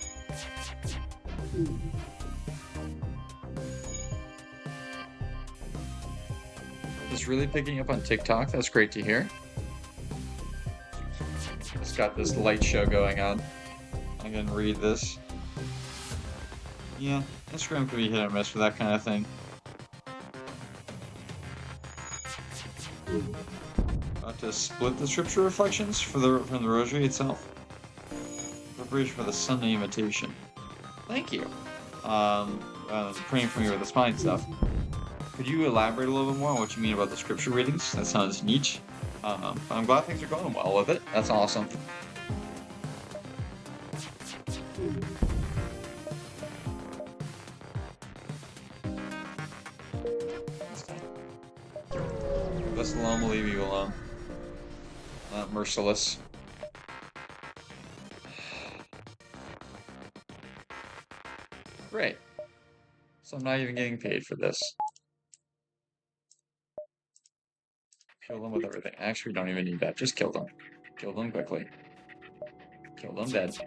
Just really picking up on TikTok. That's great to hear. It's got this light show going on. I'm gonna read this. Yeah, Instagram can be hit or miss for that kind of thing. About to split the scripture reflections from the rosary itself. Preparation for the Sunday invitation. Thank you. Praying for me with the spine stuff. Could you elaborate a little bit more on what you mean about the scripture readings? That sounds neat. I'm glad things are going well with it. That's awesome. Leave us alone, we'll leave you alone. Not merciless. Great. So I'm not even getting paid for this. Kill them with everything. Actually, we don't even need that. Just kill them. Kill them quickly. Kill them dead.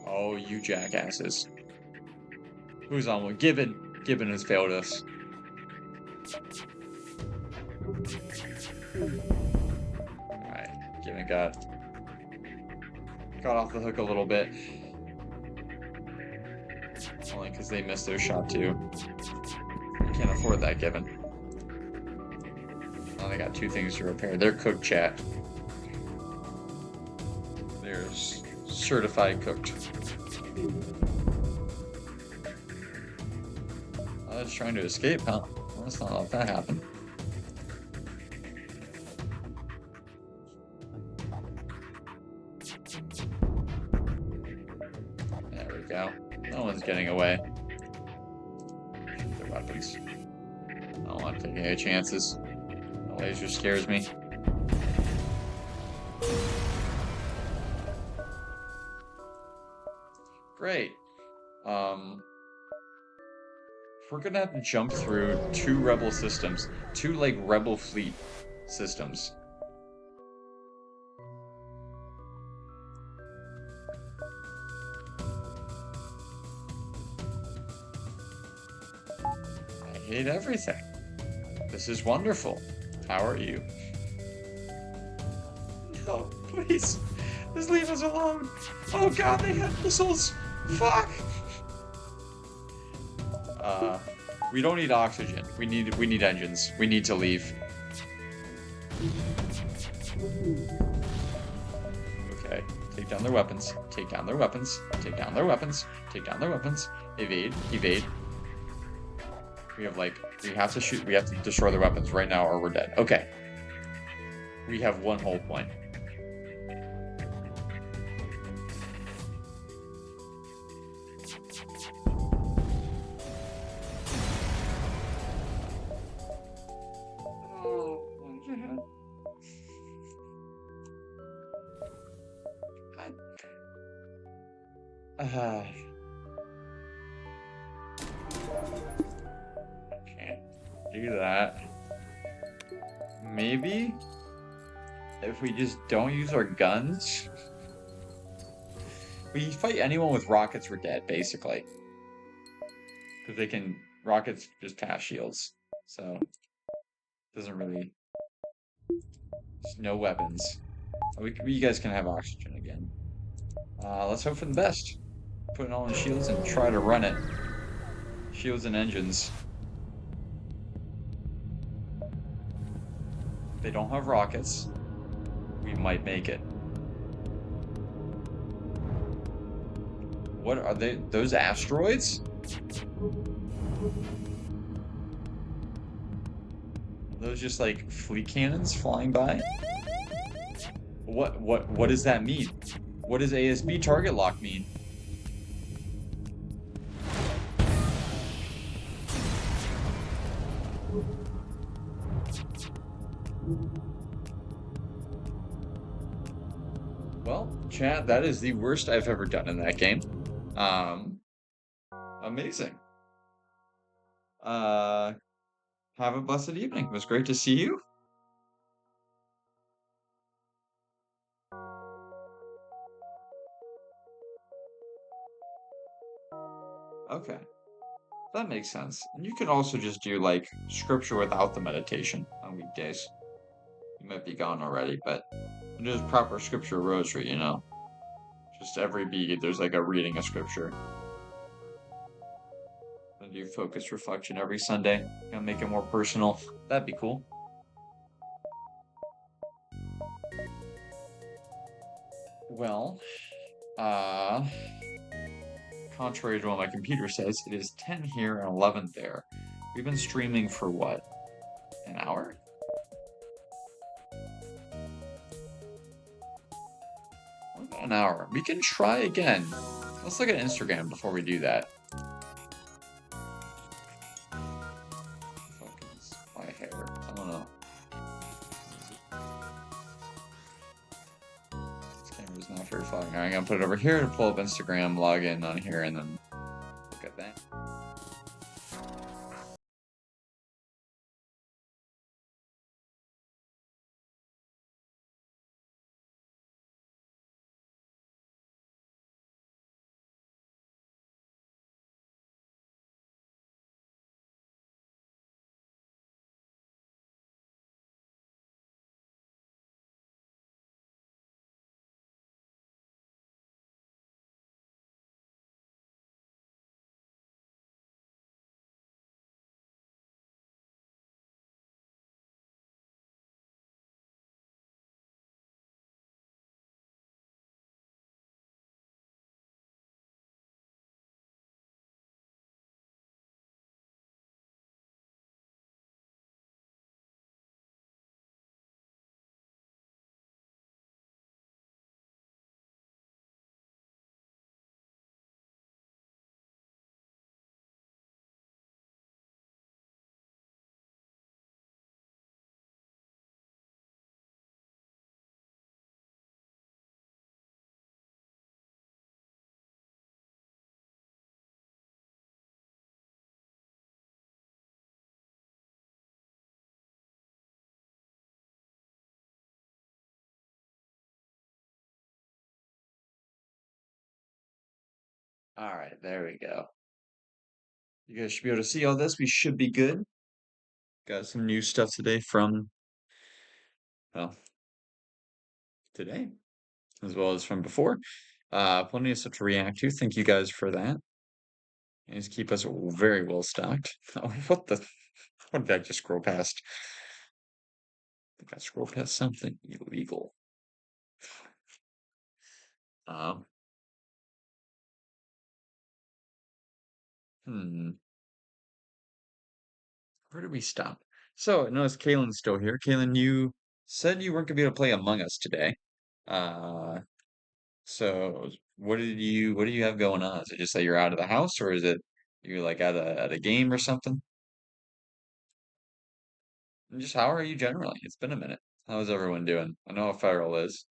Oh, you jackasses. Who's on one? Gibbon. Gibbon has failed us. Alright. Gibbon got off the hook a little bit. Only because they missed their shot too. Can't afford that, Gibbon. Now they got two things to repair. They're cooked, chat. They're certified cooked. I was trying to escape, huh? Well, let's not let that happen. There we go. No one's getting away. Shoot their weapons. I don't want to take any chances. The laser scares me. Great. We're gonna have to jump through two rebel systems. Two, like, rebel fleet systems. I hate everything. This is wonderful. How are you? No, please. Just leave us alone. Oh god, they have missiles. Fuck. We don't need oxygen. We need engines. We need to leave. Okay. Take down their weapons. Take down their weapons. Take down their weapons. Take down their weapons. Evade. Evade. We have to shoot. We have to destroy their weapons right now or we're dead. Okay. We have one whole point. I can't do that. Maybe if we just don't use our guns. We fight anyone with rockets, we're dead, basically. Because rockets just pass shields. So, doesn't really. There's no weapons. You guys can have oxygen again. Let's hope for the best. putting on shields and try to run it. Shields and engines. They don't have rockets. We might make it. What are they? Those asteroids? Are those just like fleet cannons flying by? What does that mean? What does ASB target lock mean? Well, chat, that is the worst I've ever done in that game. Amazing. Uh, have a blessed evening. It was great to see you. Okay, that makes sense. And you can also just do like scripture without the meditation on weekdays. You might be gone already, but there's proper scripture rosary, you know. Just every bead, there's like a reading of scripture. And do focused reflection every Sunday. Gonna make it more personal. That'd be cool. Well, uh, contrary to what my computer says, it is 10 here and 11 there. We've been streaming for what? An hour? What about an hour? We can try again. Let's look at Instagram before we do that. Focus my hair. I don't know. This camera's not very far. Alright, I'm gonna put it over here to pull up Instagram, log in on here, and then look at that. Alright, there we go. You guys should be able to see all this. We should be good. Got some new stuff today from, well, today, as well as from before. Plenty of stuff to react to. Thank you guys for that. And just keep us very well stocked. Oh, what the? What did I just scroll past? I think I scrolled past something illegal. Um, hmm. Where did we stop? So, I notice Kaylin's still here. Kaylin, you said you weren't gonna be able to play Among Us today. Uh, so what do you have going on? Is it just that you're out of the house, or is it you're like at a game or something? And just how are you generally? It's been a minute. How's everyone doing? I know how Feral is.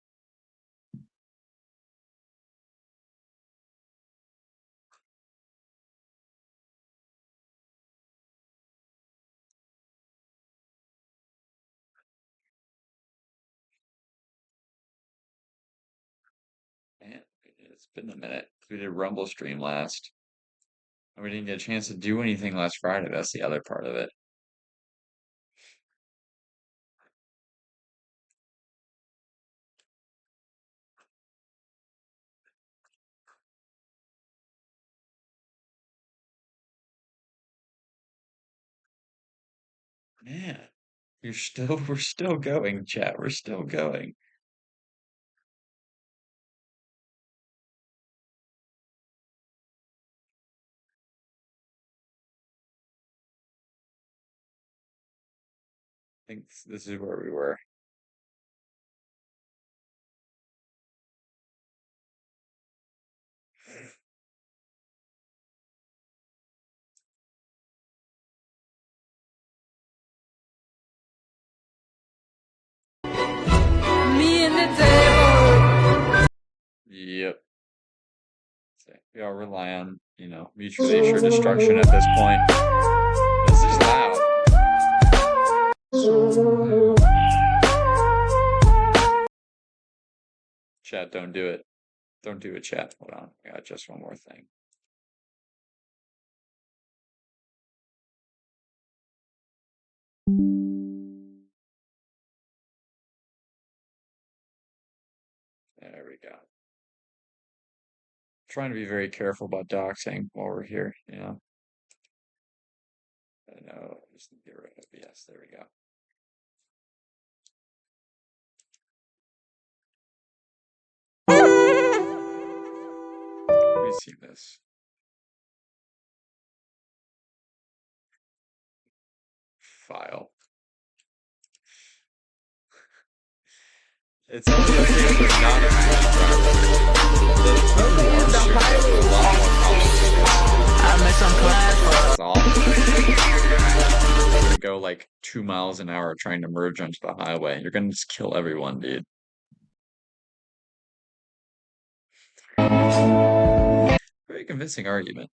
Man, it's been a minute. We did Rumble stream last. And we didn't get a chance to do anything last Friday. That's the other part of it. Man, we're still going, chat. We're still going. I think this is where we were. Me and the devil. Yep. So we all rely on, mutually assured destruction at this point. This is loud. Chat, don't do it. Don't do it, chat. Hold on. I got just one more thing. There we go. Trying to be very careful about doxing while we're here, I know, just get rid of yes, there we go. We've seen this. File. It's only okay for That's all. You're gonna go like 2 miles an hour trying to merge onto the highway. You're gonna just kill everyone, dude. Very convincing argument.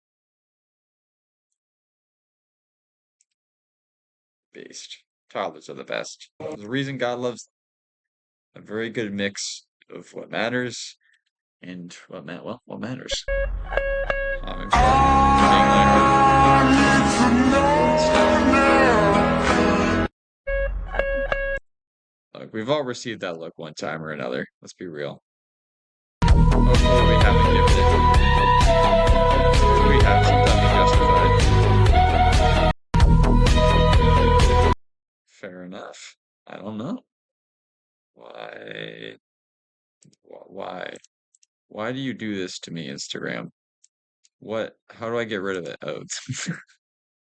Beast. Toddlers are the best. There's a reason God loves a very good mix of what matters and what matters. Look, we've all received that look one time or another. Let's be real. Hopefully we haven't given it. We haven't done the justified. Fair enough. I don't know. Why? Why do you do this to me, Instagram? What? How do I get rid of it? Oh,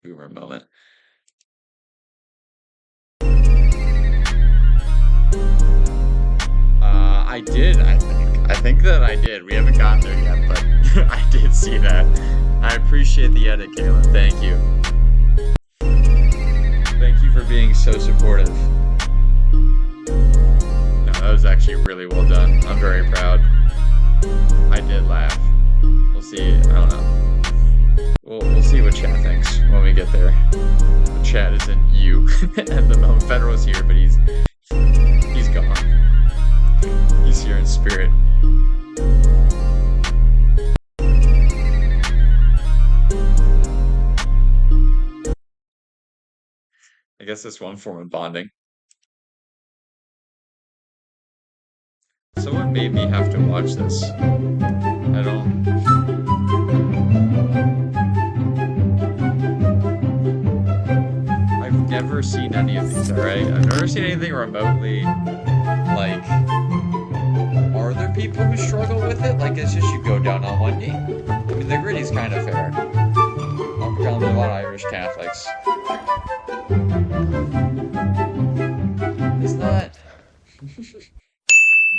boomer moment. I did, I think. I think that I did. We haven't gotten there yet, but I did see that. I appreciate the edit, Caleb. Thank you. Thank you for being so supportive. No, that was actually really well done. I'm very proud. I did laugh. We'll see. I don't know. We'll see what chat thinks when we get there. The chat isn't you at the moment. Federal's here, but he's gone. He's here in spirit. I guess that's one form of bonding. Someone made me have to watch this. I don't. I've never seen any of these, alright? I've never seen anything remotely like. Are there people who struggle with it? Like, it's just you go down on one knee. I mean, the gritty's kind of fair. I'm around with a lot of Irish Catholics. It's not.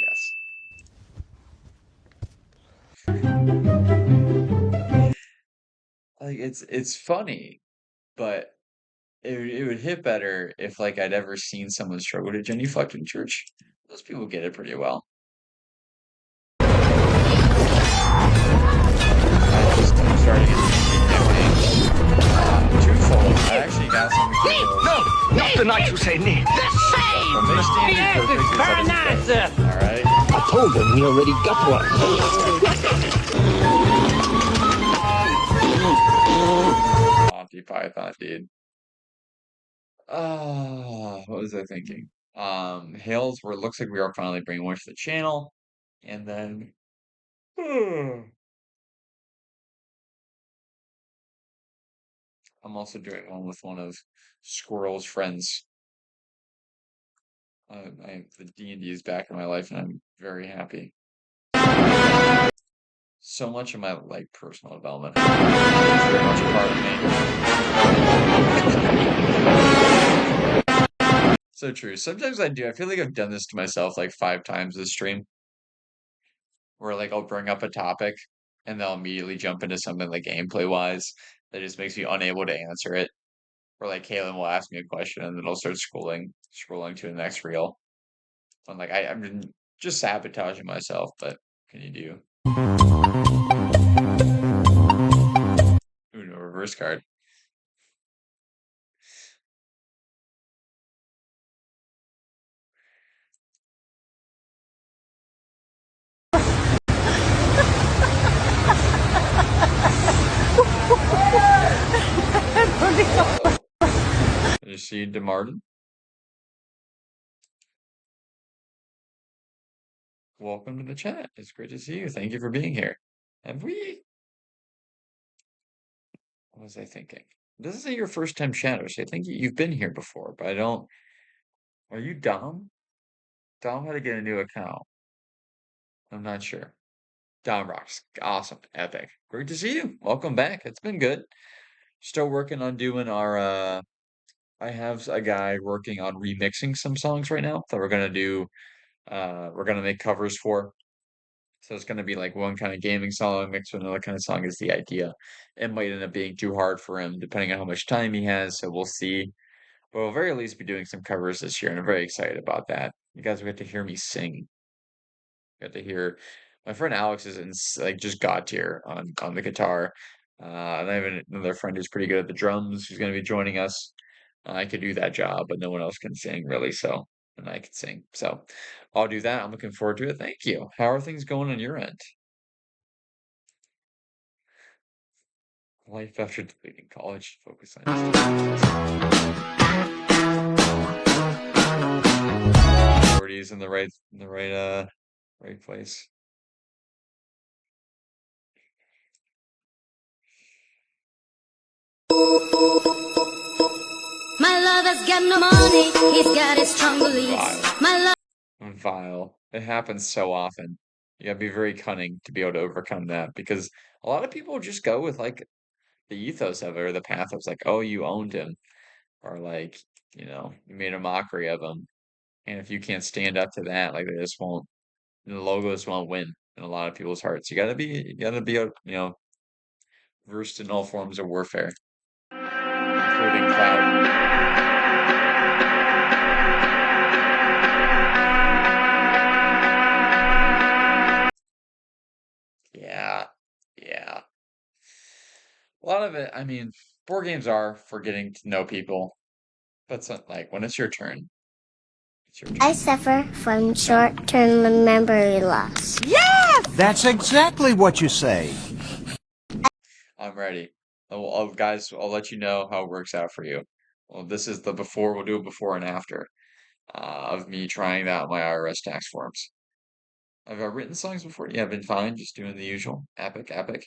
Yes. Like, it's funny, but it would hit better if, like, I'd ever seen someone struggle to genuflect in church. Those people get it pretty well. I'm starting to get twofold. I actually got some. No, not the night you say me. The same. Well, they stand perfect is very nice. all right. I told him he already got one. Monty Python, dude. What was I thinking? Hales, where it looks like we are finally brainwashed the channel, and then. I'm also doing one with one of Squirrel's friends. The D&D is back in my life, and I'm very happy. So much of my like personal development is very much a part of me. So true. Sometimes I do. I feel like I've done this to myself like 5 times this stream, where like I'll bring up a topic and they'll immediately jump into something like gameplay wise that just makes me unable to answer it. Or like Kaylin will ask me a question and then I'll start scrolling to the next reel. I'm like I'm just sabotaging myself, but can you do? Ooh, no reverse card. You see DeMartin? Welcome to the chat. It's great to see you. Thank you for being here. Have we? What was I thinking? This isn't your first time Shadows. I think you've been here before, but I don't. Are you Dom? Dom had to get a new account. I'm not sure. Dom rocks. Awesome. Epic. Great to see you. Welcome back. It's been good. Still working on doing our I have a guy working on remixing some songs right now that we're gonna make covers for. So it's gonna be like one kind of gaming song mixed with another kind of song is the idea. It might end up being too hard for him depending on how much time he has, so we'll see. But we'll very least be doing some covers this year, and I'm very excited about that. You guys will get to hear me sing. Got to hear my friend Alex is like just god tier on the guitar. And I have another friend who's pretty good at the drums who's going to be joining us. I could do that job, but no one else can sing really. So, and I can sing. So I'll do that. I'm looking forward to it. Thank you. How are things going on your end? Life after deleting college, focus on priorities in the right place. My lover's got no money, he's got his strong beliefs. Vile. My love. Vile. It happens so often. You gotta be very cunning to be able to overcome that because a lot of people just go with like the ethos of it or the path of like, oh, you owned him, or like, you made a mockery of him. And if you can't stand up to that, like they just won't, the logos won't win in a lot of people's hearts. You gotta be, versed in all forms of warfare, including cloud. Yeah, yeah. A lot of it, I mean, board games are for getting to know people, but it's not like when it's your turn, it's your I turn. suffer from short-term memory loss. That's exactly what you say. I'm ready. Guys, I'll let you know how it works out for you. Well, this is the before, we'll do a before and after of me trying out my IRS tax forms. Have I written songs before? Yeah, I've been fine, just doing the usual. Epic, epic.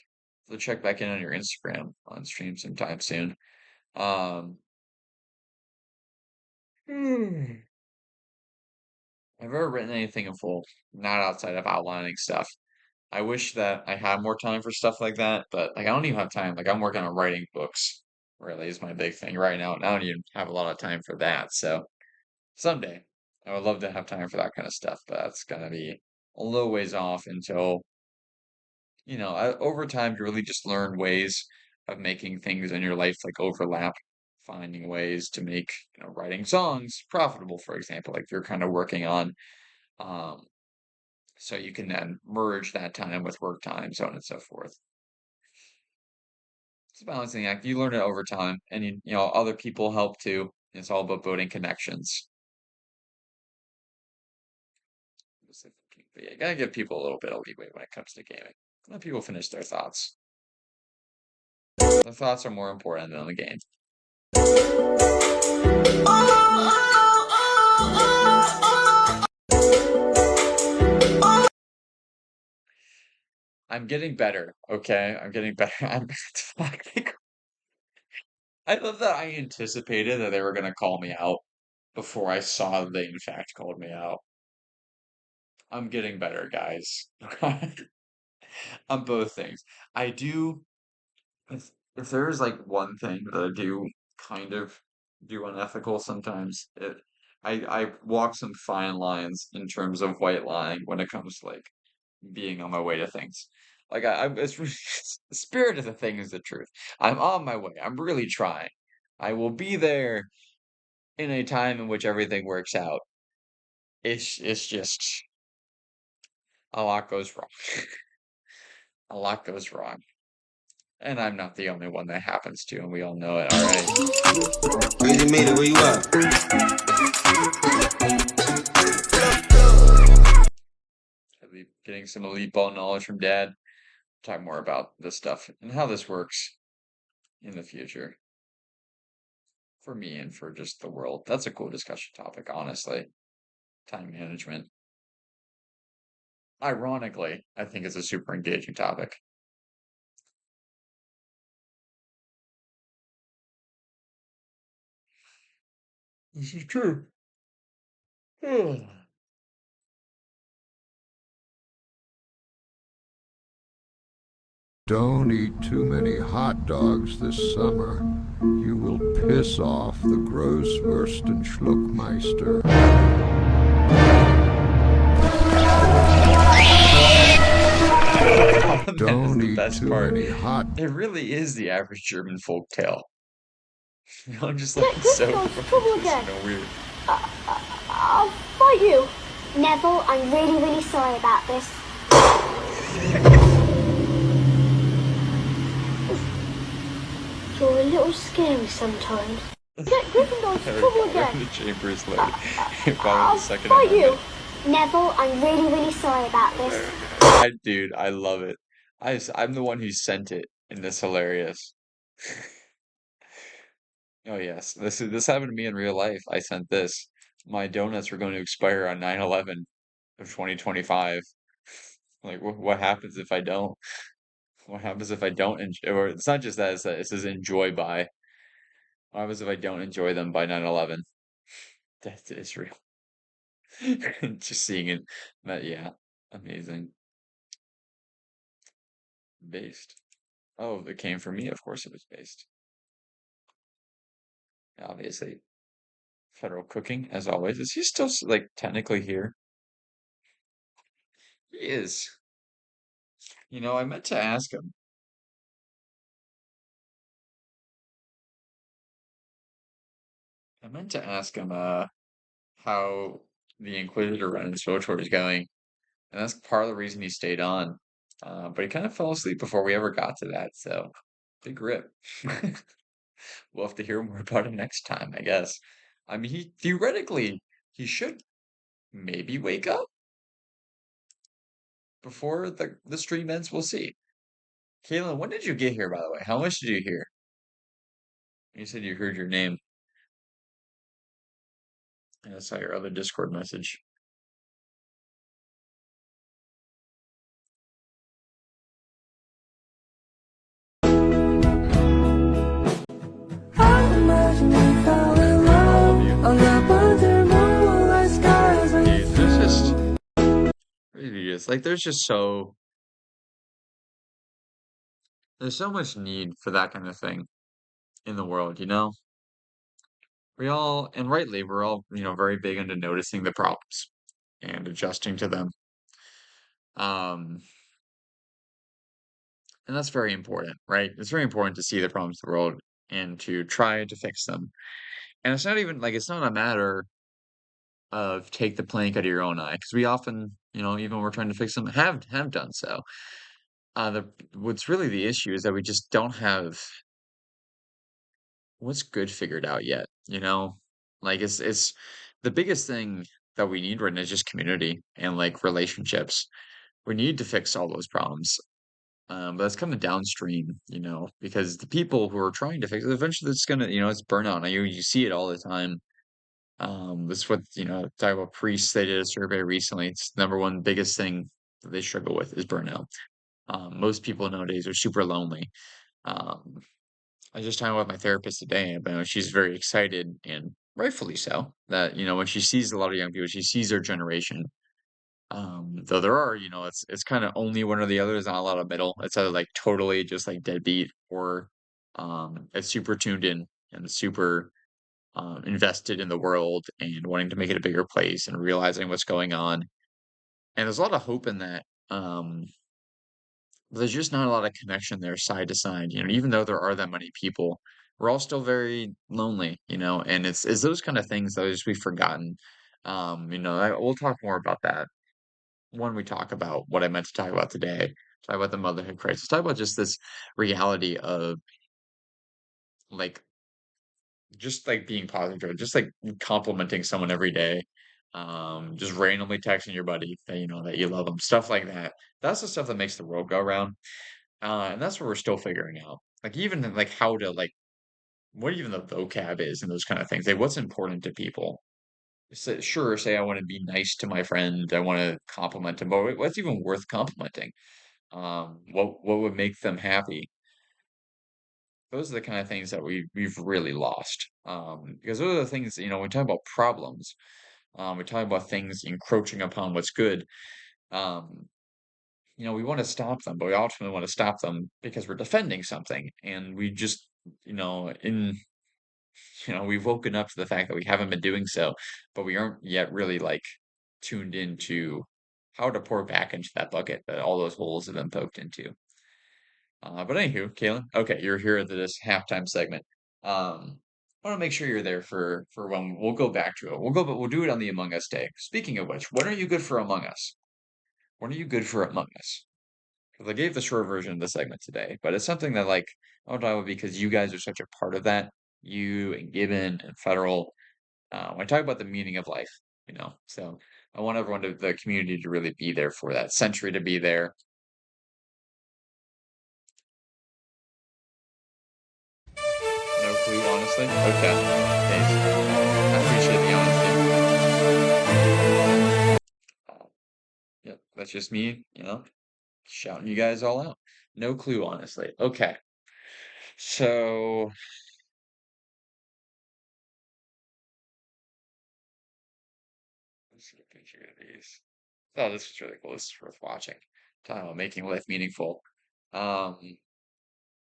So check back in on your Instagram on stream sometime soon. Um, I've ever written anything in full, not outside of outlining stuff. I wish that I had more time for stuff like that, but like I don't even have time. Like I'm working on writing books, really is my big thing right now, and I don't even have a lot of time for that. So someday I would love to have time for that kind of stuff, but that's gonna be a little ways off until, over time to really just learn ways of making things in your life like overlap, finding ways to make, writing songs profitable, for example, like you're kind of working on. Um, so you can then merge that time with work time, so on and so forth. It's a balancing act. You learn it over time, and other people help too. It's all about building connections. But yeah, you gotta give people a little bit of leeway when it comes to gaming. Let people finish their thoughts. The thoughts are more important than the game. I'm getting better, okay? I'm getting better. I love that I anticipated that they were gonna call me out before I saw they in fact called me out. I'm getting better, guys. On both things. I do if there is like one thing that I do kind of do unethical sometimes, I walk some fine lines in terms of white lying when it comes to like being on my way to things. Like it's really, the spirit of the thing is the truth. I'm on my way. I'm really trying. I will be there in a time in which everything works out. It's just a lot goes wrong. A lot goes wrong. And I'm not the only one that happens to, and we all know it, all right? Crazy made it, where you at? I'll be getting some elite ball knowledge from Dad. Talk more about this stuff and how this works in the future for me and for just the world. That's a cool discussion topic, honestly. Time management. Ironically, I think it's a super engaging topic. This is true. Don't eat too many hot dogs this summer. You will piss off the Grosswurst and Schluckmeister. Don't eat too many hot. It really is the average German folk tale. I'm just like so weird. I'll fight you. Neville, I'm really, really sorry about this. You're a little scary sometimes. Get Gryffindor's trouble again. The chamber is loaded. I'll fight you. Neville, I'm really, really sorry about this. Dude, I love it. I'm the one who sent it, and it's hilarious. Oh yes, this happened to me in real life. I sent this. My donuts were going to expire on 9/11 of 2025. Like, what happens if I don't? What happens if I don't enjoy? Or it's not just that; it's that it says enjoy by. What happens if I don't enjoy them by 9/11? That's Israel. Just seeing it, but yeah, amazing. Based. Oh, it came from me. Of course, it was based. Obviously, federal cooking as always. Is he still like technically here? He is. You know, I meant to ask him. I meant to ask him how the Inquisitor run in SWTOR is going, and that's part of the reason he stayed on. But he kind of fell asleep before we ever got to that, so big rip. We'll have to hear more about him next time, I guess. I mean, he theoretically he should maybe wake up before the stream ends. We'll see. Kaylin, when did you get here, by the way? How much did you hear? You said you heard your name. And I saw your other Discord message. Like there's so much need for that kind of thing in the world, you know? We all, and rightly, we're all, very big into noticing the problems and adjusting to them. Um, and that's very important, right? It's very important to see the problems of the world and to try to fix them. And it's not even like it's not a matter of take the plank out of your own eye, because we often, even when we're trying to fix them, have done so. What's really the issue is that we just don't have what's good figured out yet, you know? Like it's the biggest thing that we need right now is just community and like relationships. We need to fix all those problems. But that's coming downstream, because the people who are trying to fix it, eventually it's gonna, it's burnout. And you see it all the time. This is what, talk about priests. They did a survey recently. It's the number one biggest thing that they struggle with is burnout. Most people nowadays are super lonely. Um, I was just talking with my therapist today, but she's very excited, and rightfully so, that, when she sees a lot of young people, she sees their generation. Though there are, it's kind of only one or the other. There's not a lot of middle. It's either like totally just like deadbeat, or it's super tuned in and super invested in the world and wanting to make it a bigger place and realizing what's going on. And there's a lot of hope in that. But there's just not a lot of connection there side to side. Even though there are that many people, we're all still very lonely, and it's those kind of things that just we've forgotten. We'll talk more about that when we talk about what I meant to talk about today. Talk about the motherhood crisis. Talk about just this reality of like just like being positive, just like complimenting someone every day, just randomly texting your buddy that that you love them, stuff like that. That's the stuff that makes the world go round, and that's what we're still figuring out. Like even like how to like what even the vocab is and those kind of things. Like what's important to people. Sure, say I want to be nice to my friend, I want to compliment him, but what's even worth complimenting? What would make them happy? Those are the kind of things that we've really lost. Because those are the things, when we talk about problems, we talk about things encroaching upon what's good. Um, we want to stop them, but we ultimately want to stop them because we're defending something, and we just, we've woken up to the fact that we haven't been doing so, but we aren't yet really like tuned into how to pour back into that bucket that all those holes have been poked into. But anywho, Kaylin, okay, you're here at this halftime segment. I want to make sure you're there for when we'll go back to it. But we'll do it on the Among Us day. Speaking of which, when are you good for Among Us? When are you good for Among Us? Because I gave the short version of the segment today, but it's something that like I want to talk about because you guys are such a part of that. You and Gibbon and Federal. When I talk about the meaning of life, so I want everyone to the community to really be there for that century to be there. No clue, honestly. Okay. Thanks. I appreciate the honesty. Yep, that's just me, shouting you guys all out. No clue, honestly. Okay. So let's get a picture of these. Oh, this is really cool. This is worth watching. Talking about making life meaningful. Um,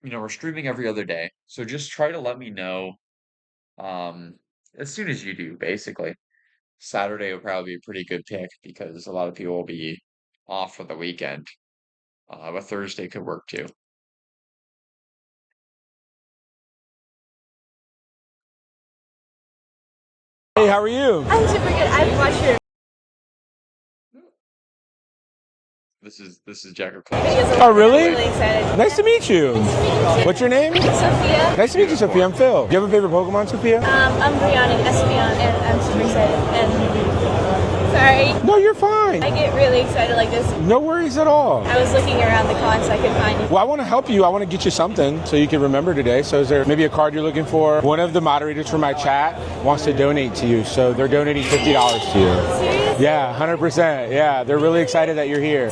we're streaming every other day. So just try to let me know um as soon as you do, basically. Saturday will probably be a pretty good pick because a lot of people will be off for the weekend. But Thursday could work too. Hey, how are you? I'm super good. I've watched your This is Jack O'Cloud. Oh, really? I'm really excited. Nice to meet you. What's your name? Sophia. Nice to meet you, Sophia. I'm Phil. Do you have a favorite Pokemon, Sophia? I'm Brianna Espeon, and I'm super excited. And sorry, No, you're fine. I get really excited like this. No worries at all. I was looking around the con so I could find you. Well, I want to help you. I want to get you something so you can remember today. So is there maybe a card you're looking for? One of the moderators from my chat wants to donate to you, so they're donating $50 to you. Seriously? Yeah, 100%. Yeah, they're really excited that you're here.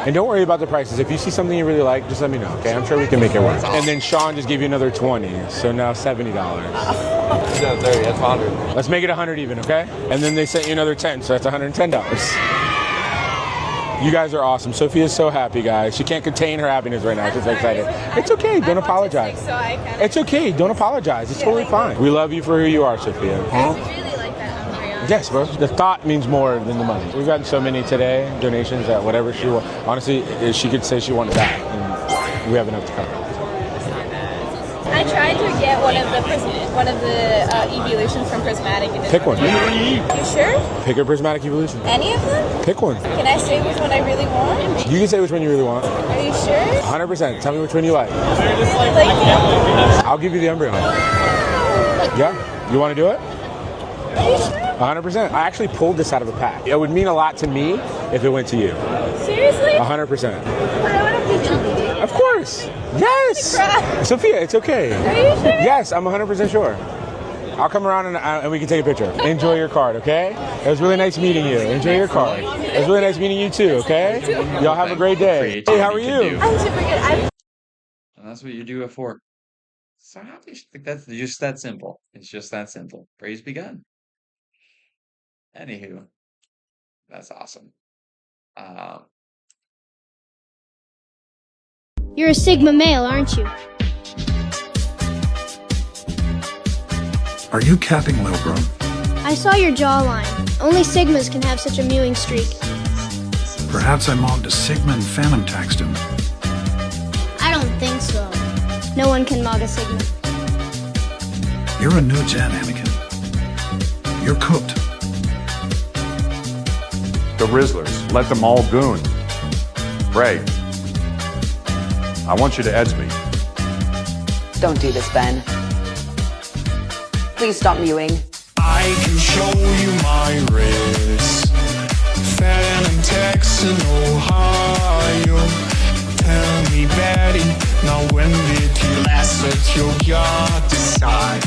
And don't worry about the prices. If you see something you really like, just let me know, okay? I'm sure we can make it work. And then Sean just gave you another 20, so now $70. No, 30, that's 100. Let's make it 100 even, okay? And then they sent you another 10, so that's $110. You guys are awesome. Sophia's so happy, guys. She can't contain her happiness right now. She's so excited. It's okay. Don't apologize. So I kinda, It's okay. Don't apologize. It's totally fine. We love you for who you are, Sophia. I really like that. I'm Brianna. Yes, bro. The thought means more than the money. We've gotten so many today, donations that whatever she wants. Honestly, she could say she wanted that, and we have enough to cover. I tried to get one of the evolutions from Prismatic. And Pick one. You sure? Pick a prismatic evolution. Any of them? Pick one. Can I say which one I really want? You can say which one you really want. Are you sure? 100%. Tell me which one you like. Like, I'll give you the embryo. Yeah? You want to do it? are you sure? 100%. I actually pulled this out of a pack. It would mean a lot to me if it went to you. Seriously? 100%. I want a picture of you. Of course. Yes. Cry. Sophia, it's okay. Are you sure? Yes, I'm 100% sure. I'll come around and we can take a picture. Enjoy your card, okay? It was really nice meeting you. Enjoy your card. It was really nice meeting you too, okay? Y'all have a great day. Hey, how are you? I'm super good. And that's what you do it for. So happy. Like that's just that simple. It's just that simple. Praise be God. Anywho, that's awesome. You're a Sigma male, aren't you? Are you capping, Lilbrum? I saw your jawline. Only Sigmas can have such a mewing streak. Perhaps I mocked a Sigma and phantom taxed him. I don't think so. No one can mog a Sigma. You're a new gen, Anakin. You're cooked. The Rizzlers, let them all goon. Ray, I want you to edge me. Don't do this, Ben. Please stop mewing. I can show you my wrist. Phantom Texan, Ohio. Tell me, Betty, now when did you last let your yacht decide?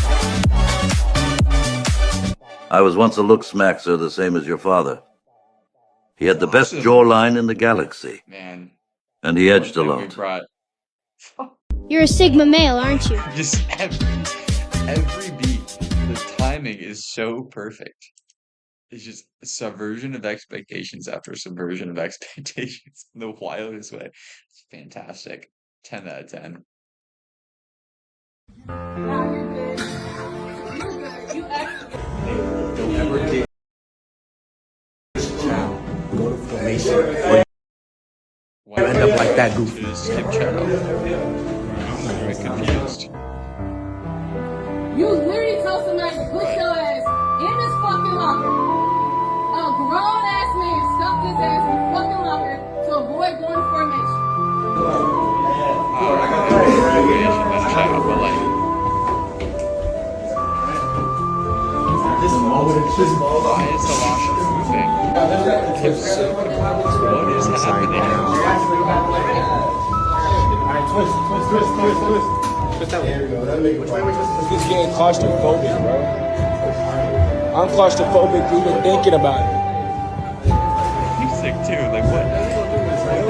I was once a look-smackser the same as your father. He had the best jawline in the galaxy. Man. And he edged a lot. You're a Sigma male, aren't you? Just every beat, the timing is so perfect. It's just a subversion of expectations after subversion of expectations in the wildest way. It's fantastic. 10 out of 10. Don't ever get go to formation. Or you end up like that goofy. Skip chat off. I'm very confused. You literally tell somebody to put your ass in this fucking locker. A grown ass man stuffed his ass in the fucking locker to avoid going to formation. Why is the locker moving? What is happening? Twist that way. Which way we twist? He's getting claustrophobic, bro. I'm claustrophobic even thinking about it. He's sick too. Like what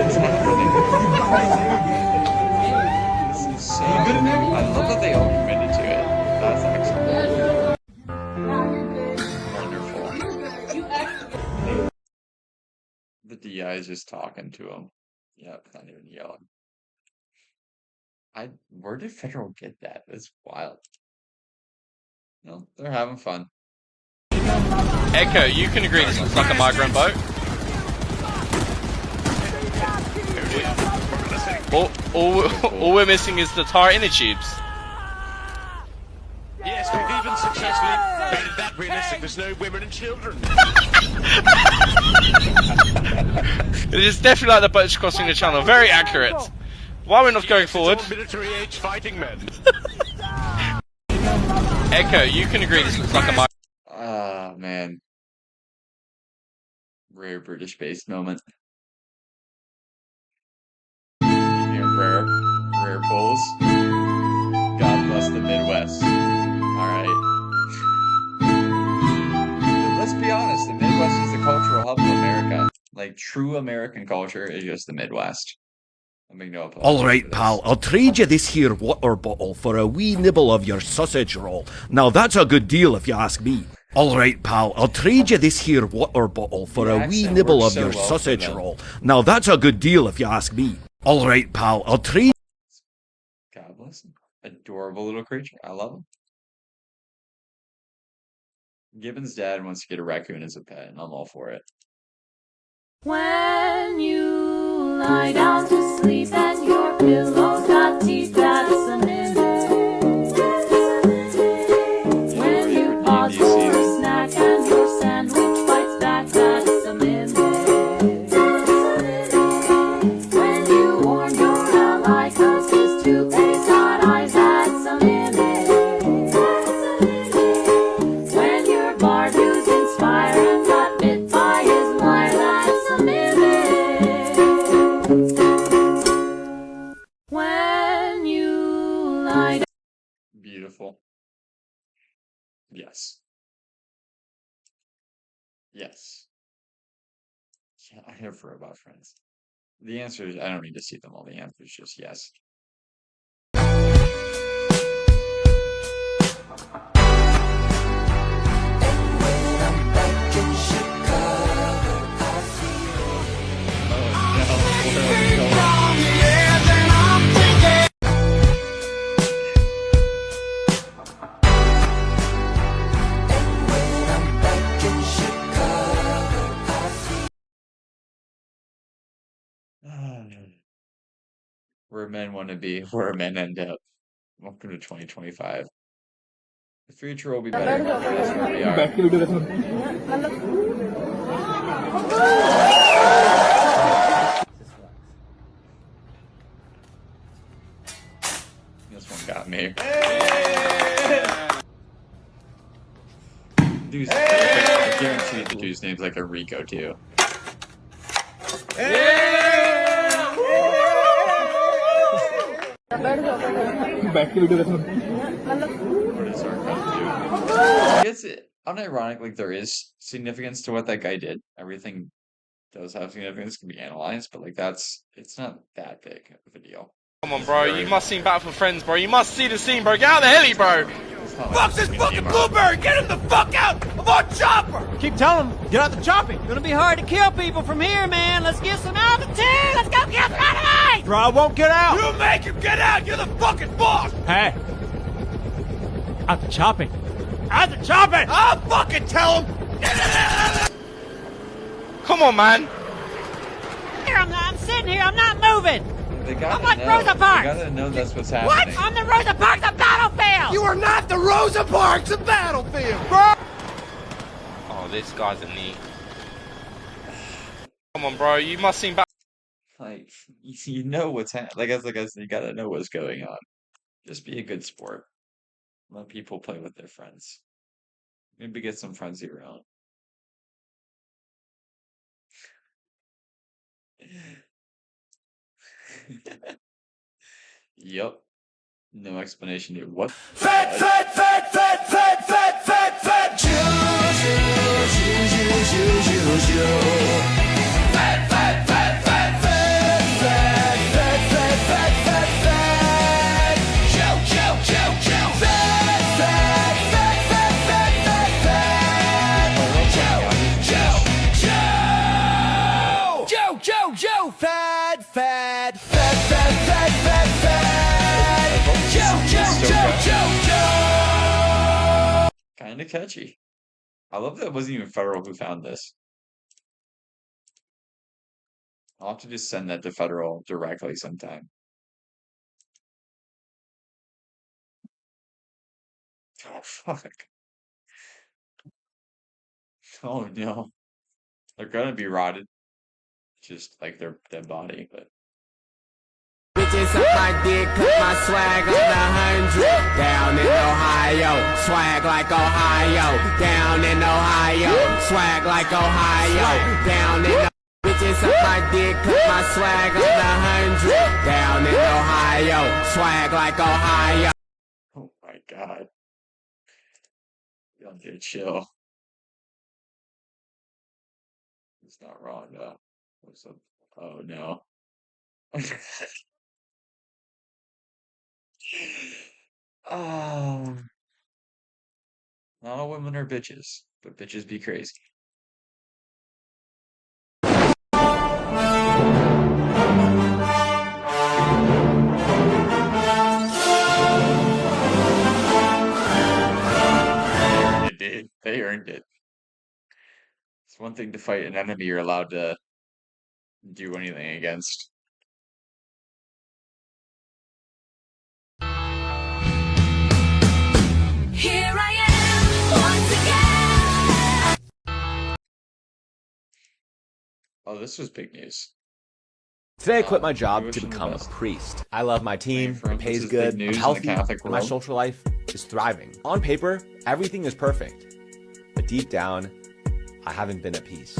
is happening? This is so. I love that they all committed to it. That's excellent. Wonderful. The DI is just talking to him. Yep, not even yelling. Where did Federal get that? That's wild. No, they're having fun. Echo, you can agree this looks like a migrant boat. All we're missing is the tire inner tubes. Yes, we've even successfully made it that realistic. There's no women and children. It is definitely like the boats crossing the channel. Very accurate. Why are we not going forward? Military age fighting men. Echo, you can agree this looks like a migrant. Ah, man. Rare British-based moment. Rare pulls. God bless the Midwest. Alright. Let's be honest, the Midwest is the cultural hub of America. Like, true American culture is just the Midwest. All right, pal, I'll trade you this here water bottle for a wee nibble of your sausage roll. Now that's a good deal if you ask me. All right, pal, I'll trade you this here water bottle for a wee nibble of your sausage roll. Now that's a good deal if you ask me. All right, pal, I'll trade... God bless him. Adorable little creature. I love him. Gibbon's dad wants to get a raccoon as a pet, and I'm all for it. When you lie down to sleep and your pillow's got teeth, that's a minute. When you pause for a snack and your sandwich bites back, that's a minute. When you warn your ally 'cause his toothpaste got eyes, that's a minute. When your Bardu's inspired and got bit by his wire, that's a minute. When you lie down. Beautiful. Yes. Yes. Yeah, I have for about friends. The answer is I don't need to see them all. The answer is just yes. Where men want to be, where men end up. Welcome to 2025. The future will be better. That's where we are. This one got me. Dude's, I guarantee the dude's name's like Enrico too. What is our cut to? I guess it, unironically, there is significance to what that guy did. Everything does have significance, can be analyzed, but like it's not that big of a deal. Come on, bro. You must see Battle for Friends, bro. You must see the scene, bro. Get out of the heli, bro. Fuck this fucking bluebird! Get him the fuck out of our chopper! Keep telling him, get out the chopper. It's gonna be hard to kill people from here, man. Let's get some altitude. Let's go get some altitude. Bro, I won't get out. You make him get out. You're the fucking boss. Hey, out the chopping. Out the chopping. I'll fucking tell him. Come on, man. Here, I'm sitting here. I'm not moving. I'm like know. Rosa Parks. They gotta know that's what's happening. What? I'm the Rosa Parks of Battlefield. You are not the Rosa Parks of Battlefield, bro. Oh, this guy's a knee. Come on, bro. You must see Battle. Like, you know what's happening. Like I said, you gotta know what's going on. Just be a good sport. Let people play with their friends. Maybe get some friends of your own. Yep. No explanation here. What? Fat, fat, fat, fat, fat, fat, fat, fat, Jew. Fat, fat, fat, fat, fat, fat, fat, fat, fat, fat, fat. Joe, Joe, Joe, Joe. Fat, fat, fat, fat, fat, fat, fat. Joe, Joe, Joe. Joe, Joe, Joe. Fat, fat, fat, fat, fat, fat, fat. Joe, Joe, Joe, Joe, Joe. Kind of catchy. I love that it wasn't even Federal who found this. I'll have to just send that to Federal directly sometime. Oh, fuck. Oh, no. They're gonna be rotted. Just like their dead body, but... Bitches suck my dick, put my swag on the 100. Down in Ohio, swag like Ohio. Down in Ohio, swag like Ohio. Down in bitches suck my dick, put my swag on the 100. Down in Ohio, swag like Ohio. Oh my god. Y'all get chill. It's not wrong though. What's up? Oh no. Oh, not all women are bitches, but bitches be crazy. It did. They earned it. It's one thing to fight an enemy you're allowed to do anything against. Here I am once again. Oh, this was big news. Today I quit my job to become a priest. I love my team, it pays good, I'm healthy, and my social life is thriving. On paper, everything is perfect. But deep down, I haven't been at peace.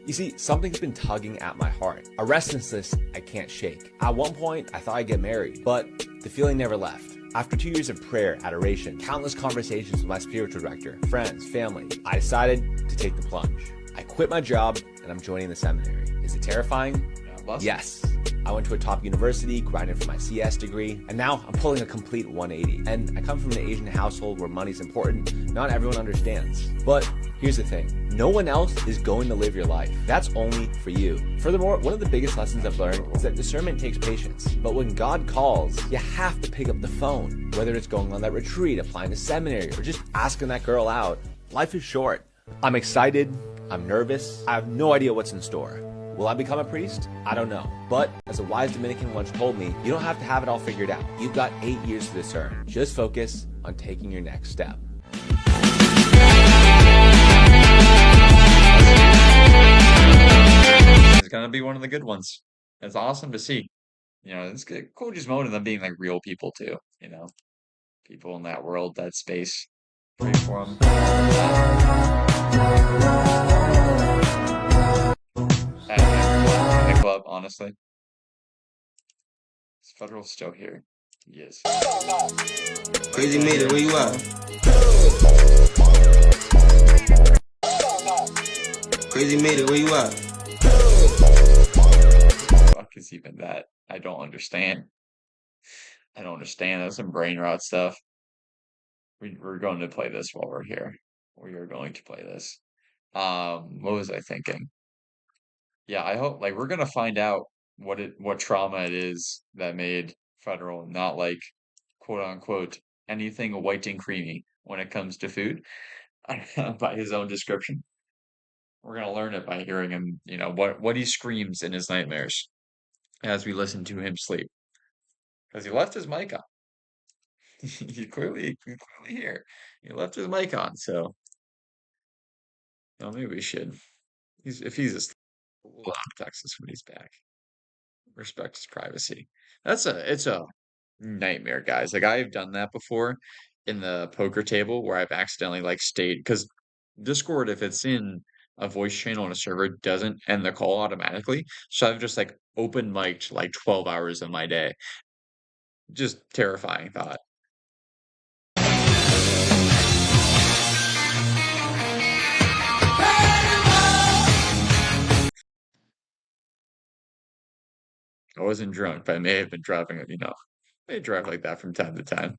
You see, something's been tugging at my heart. A restlessness I can't shake. At one point, I thought I'd get married, but the feeling never left. After 2 years of prayer, adoration, countless conversations with my spiritual director, friends, family, I decided to take the plunge. I quit my job and I'm joining the seminary. Is it terrifying? Yeah, yes. I went to a top university, grinded for my CS degree, and now I'm pulling a complete 180. And I come from an Asian household where money's important. Not everyone understands. But here's the thing. No one else is going to live your life. That's only for you. Furthermore, one of the biggest lessons I've learned is that discernment takes patience. But when God calls, you have to pick up the phone. Whether it's going on that retreat, applying to seminary, or just asking that girl out. Life is short. I'm excited. I'm nervous. I have no idea what's in store. Will I become a priest? I don't know. But as a wise Dominican once told me, you don't have to have it all figured out. You've got 8 years to discern. Just focus on taking your next step. It's gonna be one of the good ones. It's awesome to see. You know, it's cool just mode of them being like real people too. You know, people in that world, that space. Pray for them. Everyone in the club, honestly. Is Federal still here? Yes. Crazy made it, where you at? Crazy made it, where you at? Fuck is even that? I don't understand. I don't understand. That's some brain rot stuff. We're going to play this while we're here. We are going to play this. What was I thinking? Yeah, I hope like we're gonna find out what trauma it is that made Federal not like quote unquote anything white and creamy when it comes to food by his own description. We're gonna learn it by hearing him, you know, what he screams in his nightmares as we listen to him sleep. Because he left his mic on. You clearly hear. He left his mic on, so maybe we should. If he's asleep, we'll text us when he's back. Respect his privacy. It's a nightmare, guys. Like I've done that before in the poker table where I've accidentally like stayed because Discord, if it's in a voice channel on a server, doesn't end the call automatically. So I've just like open mic'd like 12 hours of my day. Just terrifying thought. I wasn't drunk, but I may have been driving, you know. They drive like that from time to time.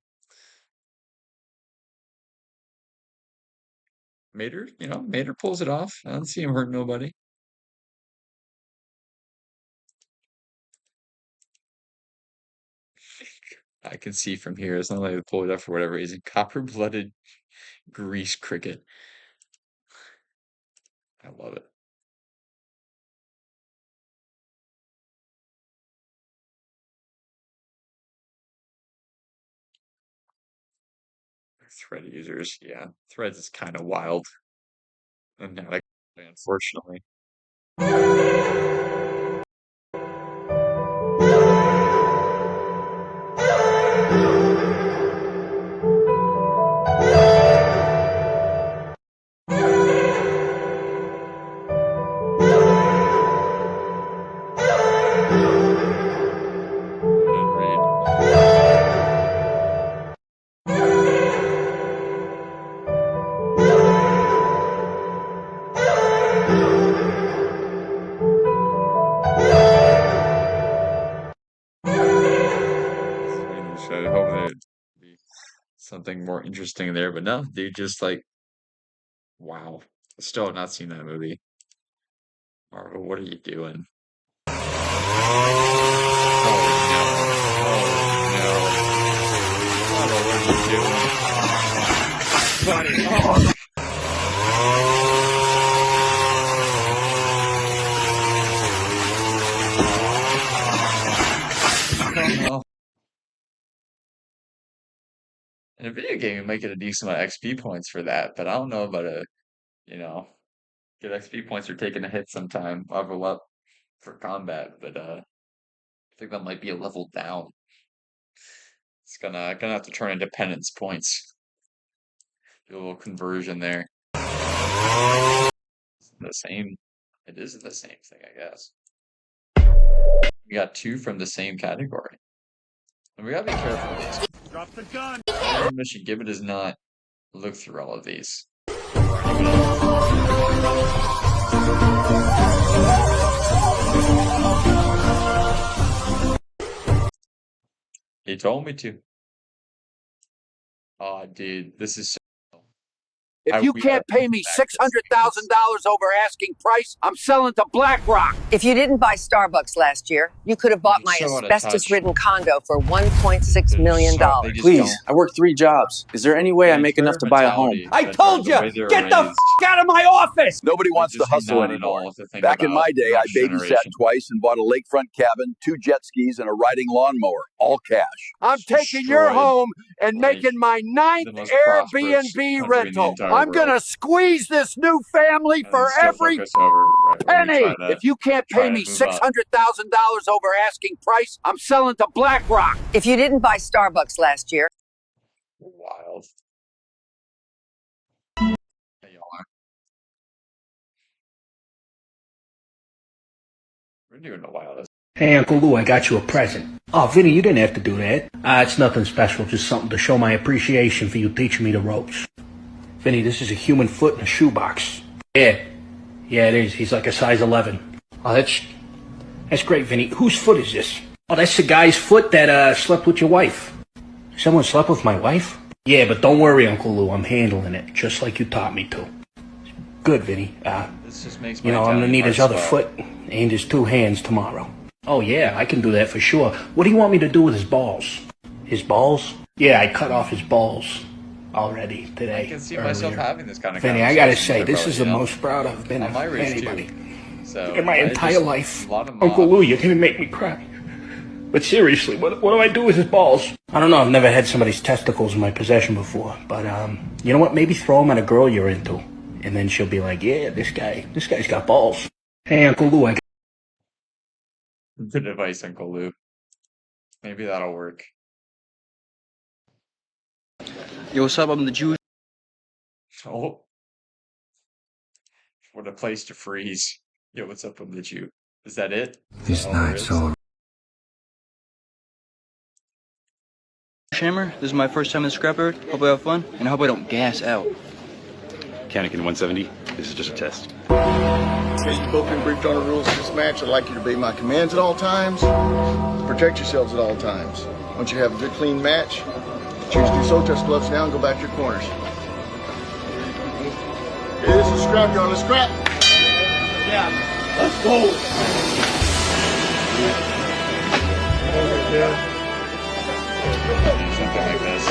Mater pulls it off. I don't see him hurt nobody. I can see from here. It's not like they pull it up for whatever reason. Copper-blooded grease cricket. I love it. Thread users, yeah. Threads is kind of wild. And not unfortunately. I hope there'd be something more interesting there, but no, they just like, wow. Still have not seen that movie. Marvel, what are you doing? Oh no. Marvel, what are you doing? Buddy, oh. In a video game, you might get a decent amount of XP points for that, but I don't know about get XP points for taking a hit sometime, level up for combat, but I think that might be a level down. It's gonna have to turn into penance points. Do a little conversion there. It's the same. It isn't the same thing, I guess. We got 2 from the same category. And we gotta be careful with this. Drop the gun! The mission given does not look through all of these. He told me to. Oh, dude, this is so... If you can't pay me $600,000 over asking price, I'm selling to BlackRock. If you didn't buy Starbucks last year, you could have bought my so out of asbestos-ridden condo for $1.6 million. Please, I work 3 jobs. Is there any way I make enough to buy a home? I told you, get the f*** out of my office! Nobody wants to hustle anymore. Back in my day, I babysat twice and bought a lakefront cabin, 2 jet skis, and a riding lawnmower, all cash. I'm taking your home and making my 9th Airbnb rental. I'm gonna squeeze this new family for every penny. If you can't pay me $600,000 over asking price, I'm selling to BlackRock. If you didn't buy Starbucks last year, Wild. We're doing the wildest. Hey, Uncle Lou, I got you a present. Oh, Vinny, you didn't have to do that. It's nothing special, just something to show my appreciation for you teaching me the ropes. Vinny, this is a human foot in a shoebox. Yeah, it is. He's like a size 11. Oh, that's great, Vinny. Whose foot is this? Oh, that's the guy's foot that slept with your wife. Someone slept with my wife? Yeah, but don't worry, Uncle Lou. I'm handling it, just like you taught me to. Good, Vinny. This just makes I'm gonna need his other foot and his 2 hands tomorrow. Oh, yeah, I can do that for sure. What do you want me to do with his balls? His balls? Yeah, I cut off his balls already today. I can see myself having this kind of Vinny, I gotta say, this is the most proud I've been of anybody. So, in my entire life. Uncle Lou, you're gonna make me cry. But seriously, what do I do with his balls? I don't know, I've never had somebody's testicles in my possession before. But, you know what? Maybe throw them at a girl you're into. And then she'll be like, yeah, this guy's got balls. Hey, Uncle Lou, Good advice, Uncle Lou. Maybe that'll work. Yo, what's up? I'm the Jew. Oh. What a place to freeze. Yo, what's up with the Jew? Is that it? This night's all... Shammer, this is my first time in the scrapyard. Hope I have fun, and I hope I don't gas out. Kaneken 170, this is just a test. Since you've both been briefed on the rules of this match, I'd like you to obey my commands at all times. Protect yourselves at all times. Once you have a good, clean match, choose to soul test gloves now and go back to your corners. Hey, this is scrapyard. Let's scrap. Yeah, let's go. Something like this.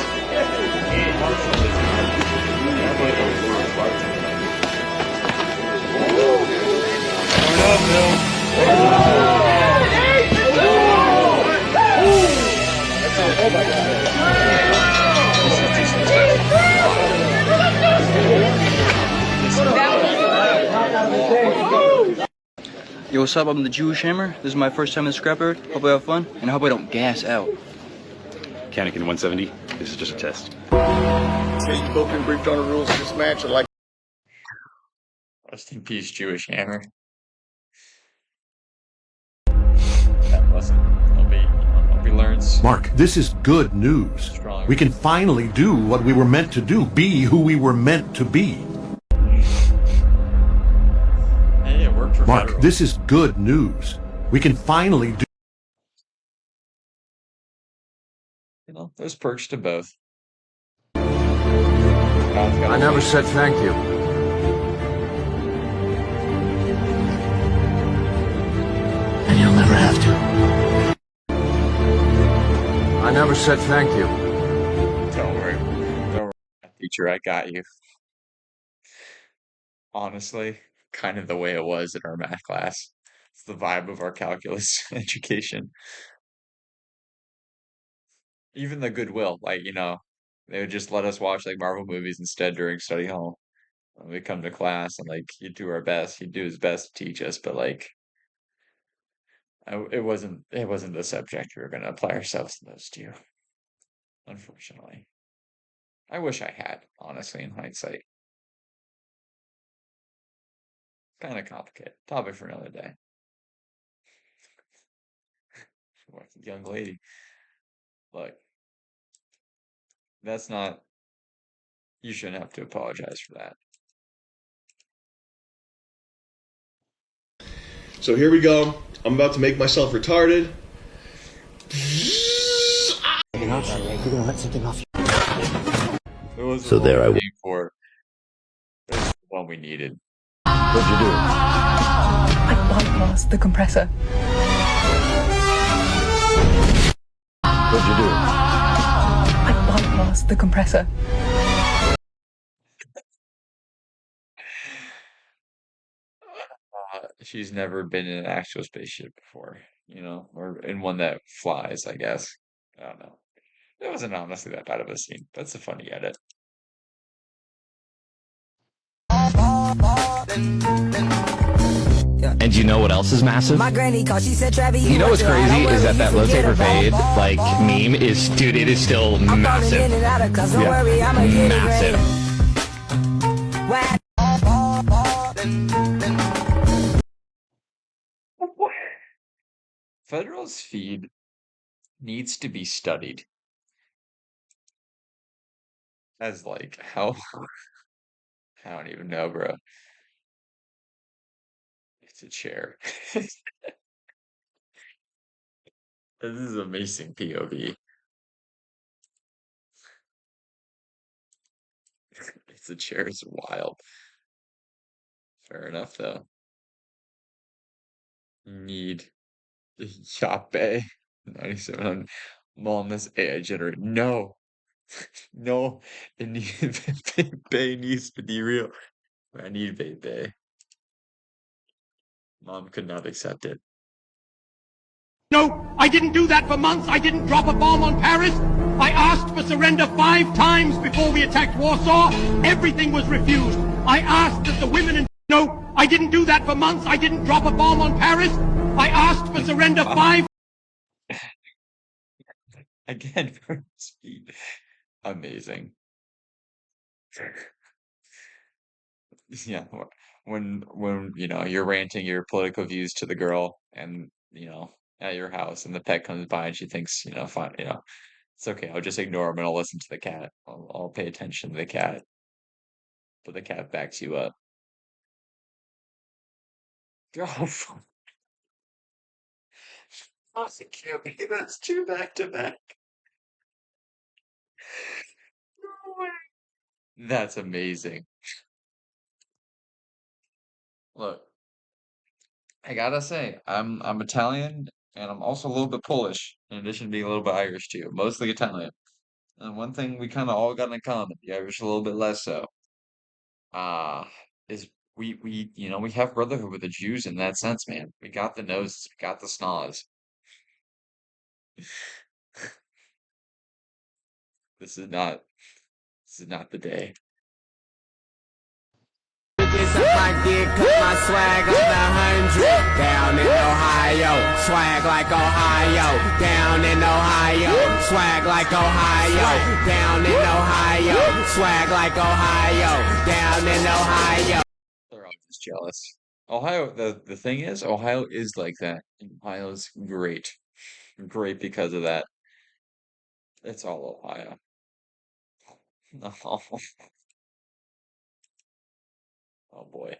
Yo, what's up? I'm the Jewish Hammer. This is my first time in the scrapyard. Hope I have fun, and I hope I don't gas out. Kaneken 170, this is just a test. Since you've both been briefed on the rules of this match, I'd like... Rest in peace, Jewish Hammer. That lesson. Hope he learns. Mark, this is good news. We can finally do what we were meant to do. Be who we were meant to be. Hey, it worked for Mark, Federal. this is good news. We can finally do... You know, there's perks to both. I never said thank you. And you'll never have to. I never said thank you. Don't worry. Don't worry, teacher, I got you. Honestly, kind of the way it was in our math class. It's the vibe of our calculus education. Even the goodwill, like, they would just let us watch like Marvel movies instead during study hall. We come to class and like he'd do our best. He'd do his best to teach us, but like it wasn't the subject we were going to apply ourselves the most to. Unfortunately, I wish I had, honestly, in hindsight. Kind of complicated. Topic for another day. Young lady. Look, that's not, you shouldn't have to apologize for that. So here we go. I'm about to make myself retarded. not say it. You're gonna let something off. It was So there I was. for. It was the one we needed. What'd you do? I bypassed the compressor. What'd you do? I bypassed the compressor. She's never been in an actual spaceship before, you know, or in one that flies, I guess. I don't know. It wasn't honestly that bad of a scene. That's a funny edit. And you know what else is massive? My granny called, she said, Travis, You know what's crazy is that low taper fade like meme is, dude, it is still massive. Yeah. Massive. Federal's feed needs to be studied as like how I don't even know, bro. It's a chair. This is amazing POV. It's a chair. It's wild. Fair enough, though. Need Yacht Bay 9700. Mom, this AI generated. No, no, it needs Bay needs to be real. I need Bay. Mom could not accept it. No, I didn't do that for months. I didn't drop a bomb on Paris. I asked for surrender 5 times before we attacked Warsaw. Everything was refused. I asked that the women and... No, I didn't do that for months. I didn't drop a bomb on Paris. I asked for surrender 5... Again, for speed. Amazing. Yeah, when you know you're ranting your political views to the girl and you know at your house and the pet comes by and she thinks, you know, fine, you know, it's okay, I'll just ignore him and I'll listen to the cat. I'll pay attention to the cat. But the cat backs you up. Oh, it can't be. That's 2 back to back. No way. That's amazing. Look, I gotta say, I'm Italian and I'm also a little bit Polish, in addition to being a little bit Irish too. Mostly Italian. And one thing we kind of all got in common, the Irish a little bit less so, uh, is we you know we have brotherhood with the Jews in that sense, man. We got the noses, we got the snaz. This is not the day. My dick, cut my swag on the 100. Down in Ohio, swag like Ohio. Down in Ohio, swag like Ohio. Down in Ohio, swag like Ohio. Down in Ohio. They're all just jealous. Ohio, the thing is, Ohio is like that. Ohio's great. Great because of that. It's all Ohio. Oh, oh boy.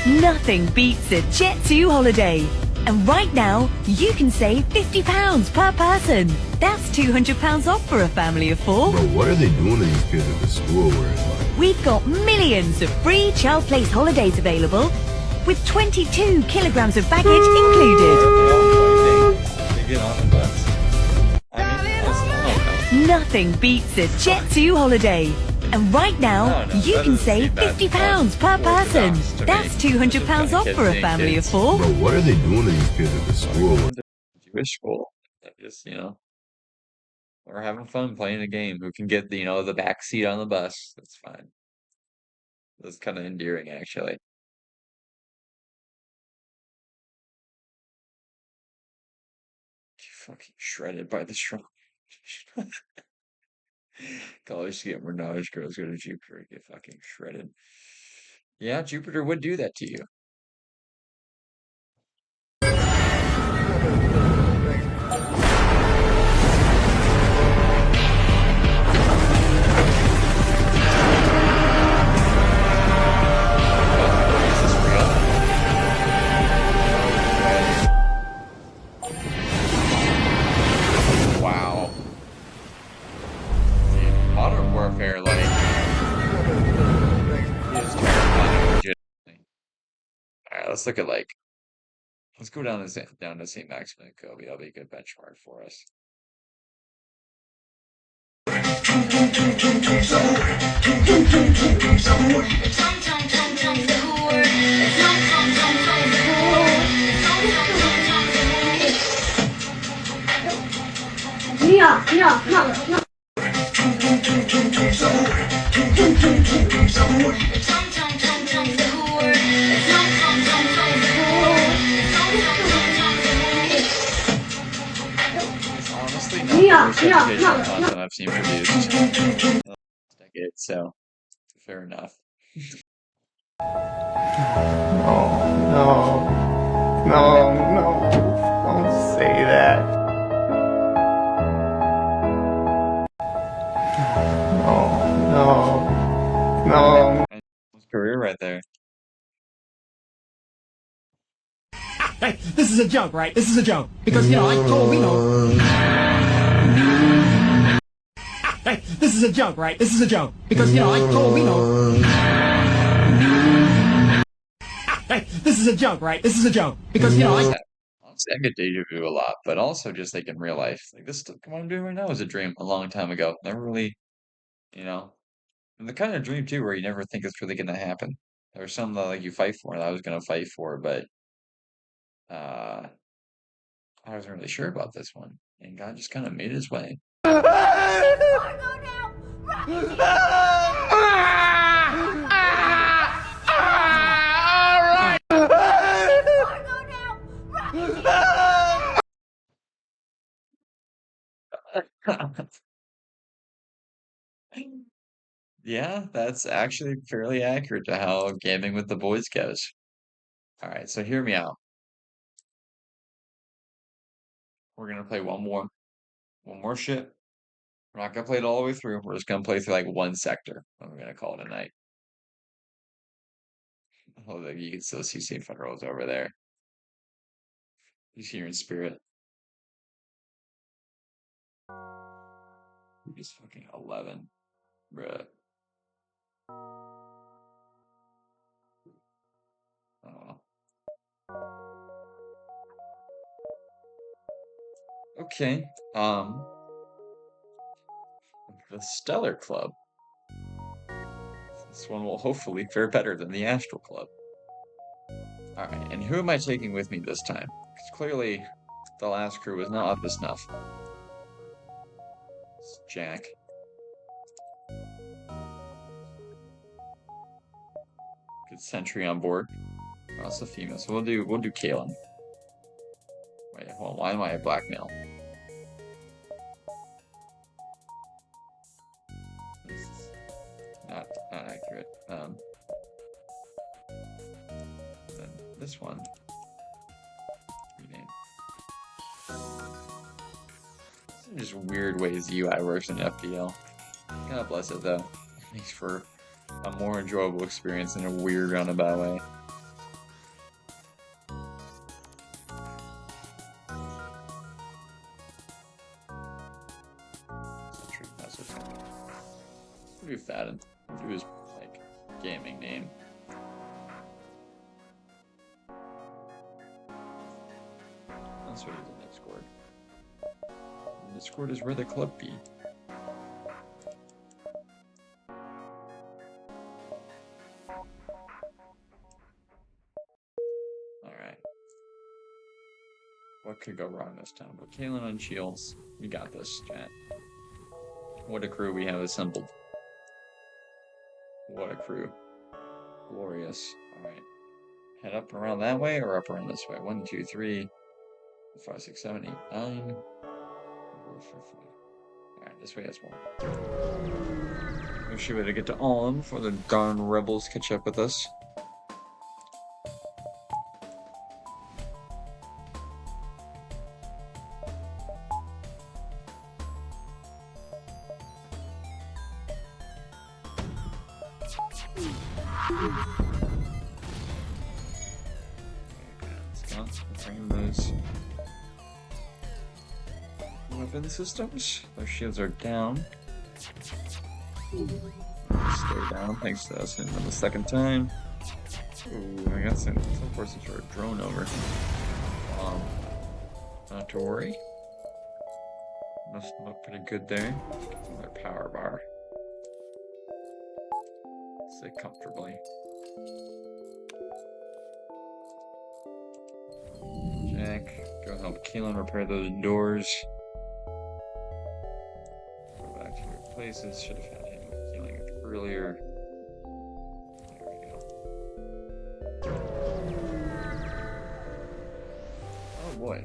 Nothing beats a Jet2 holiday. And right now, you can save £50 per person. That's £200 off for a family of 4. Bro, what are they doing to these kids at the school where it's like... We've got millions of free child place holidays available, with 22 kilograms of baggage included. They get on the bus. Nothing beats a Jet2 holiday. And right now, you can save £50 per person. That's £200 off for a family of 4. Bro, what are they doing to these kids at the school? Jewish school. Just, you know, we're having fun playing a game. Who can get the, you know, the back seat on the bus? That's fine. That's kind of endearing, actually. Fucking shredded by the strong. College get Menage girls go to Jupiter and get fucking shredded. Yeah, Jupiter would do that to you. let's look at like, let's go down to St. Maximin and Kobe. That'll be a good benchmark for us. Honestly, not the worst educational content I've seen produced in the last decade, so fair enough. No, don't say that. No. His career right there. Hey, this is a joke, right? This is a joke. Because, you know, I told we know. Hey, this is a joke, right? This is a joke. Because, you know, I told we know. Hey, this is a joke, right? This is a joke. Because, you know, Honestly, I get deja vu a lot, but also just like in real life. Like this stuff, what I'm doing right now is a dream a long time ago. Never really, you know. And the kind of dream too where you never think it's really gonna happen. There's some that like you fight for and I was gonna fight for, but I wasn't really sure about this one. And God just kind of made his way. Yeah, that's actually fairly accurate to how gaming with the boys goes. All right, so hear me out. We're gonna play one more ship. We're not gonna play it all the way through. We're just gonna play through like one sector. And we're gonna call it a night. Oh, you can still see St. Federal's over there. He's here in spirit. He's fucking 11, bruh. Oh. Okay. The Stellar Club. This one will hopefully fare better than the Astral Club. Alright, and who am I taking with me this time? Because clearly the last crew was not up to snuff. It's Jack. Good sentry on board. Also female, so we'll do Kalen. Wait, hold on, why am I a blackmail? This is not accurate. Then this one. Rename. These are just weird ways the UI works in FPL. God bless it though. Makes for a more enjoyable experience in a weird roundabout way. We'll do Fadden. We'll do his like gaming name. That's what is in Discord. Discord is where the club be. Alright. What could go wrong this time? But Kalen on shields. We got this, chat. What a crew we have assembled. What a crew. Glorious. Alright. Head up around that way or up around this way? 1, 2, 3, 5, 6, 7, 8, 9. 4, 5. Alright, this way has more. We should be able to get to on before the darn rebels catch up with us. Weapon systems. Their shields are down. Stay down thanks to us hitting them the second time. Ooh, I got some forces for a drone over. Not to worry. Must look pretty good there. Another power bar. Sit comfortably. Jack, go help Keelan repair those doors. Go back to your places. Should have had him healing up earlier. There we go. Oh boy.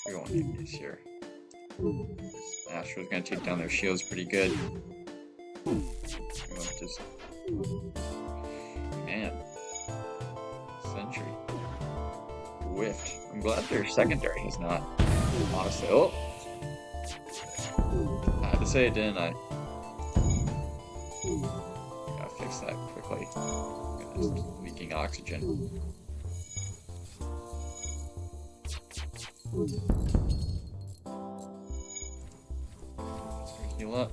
We won't need these here. Astro's gonna take down their shields pretty good. Just... Man. Sentry. Whiffed. I'm glad their secondary is not. Honestly. Oh! I had to say it, didn't I? Gotta fix that quickly. It's leaking oxygen. Let's heal up.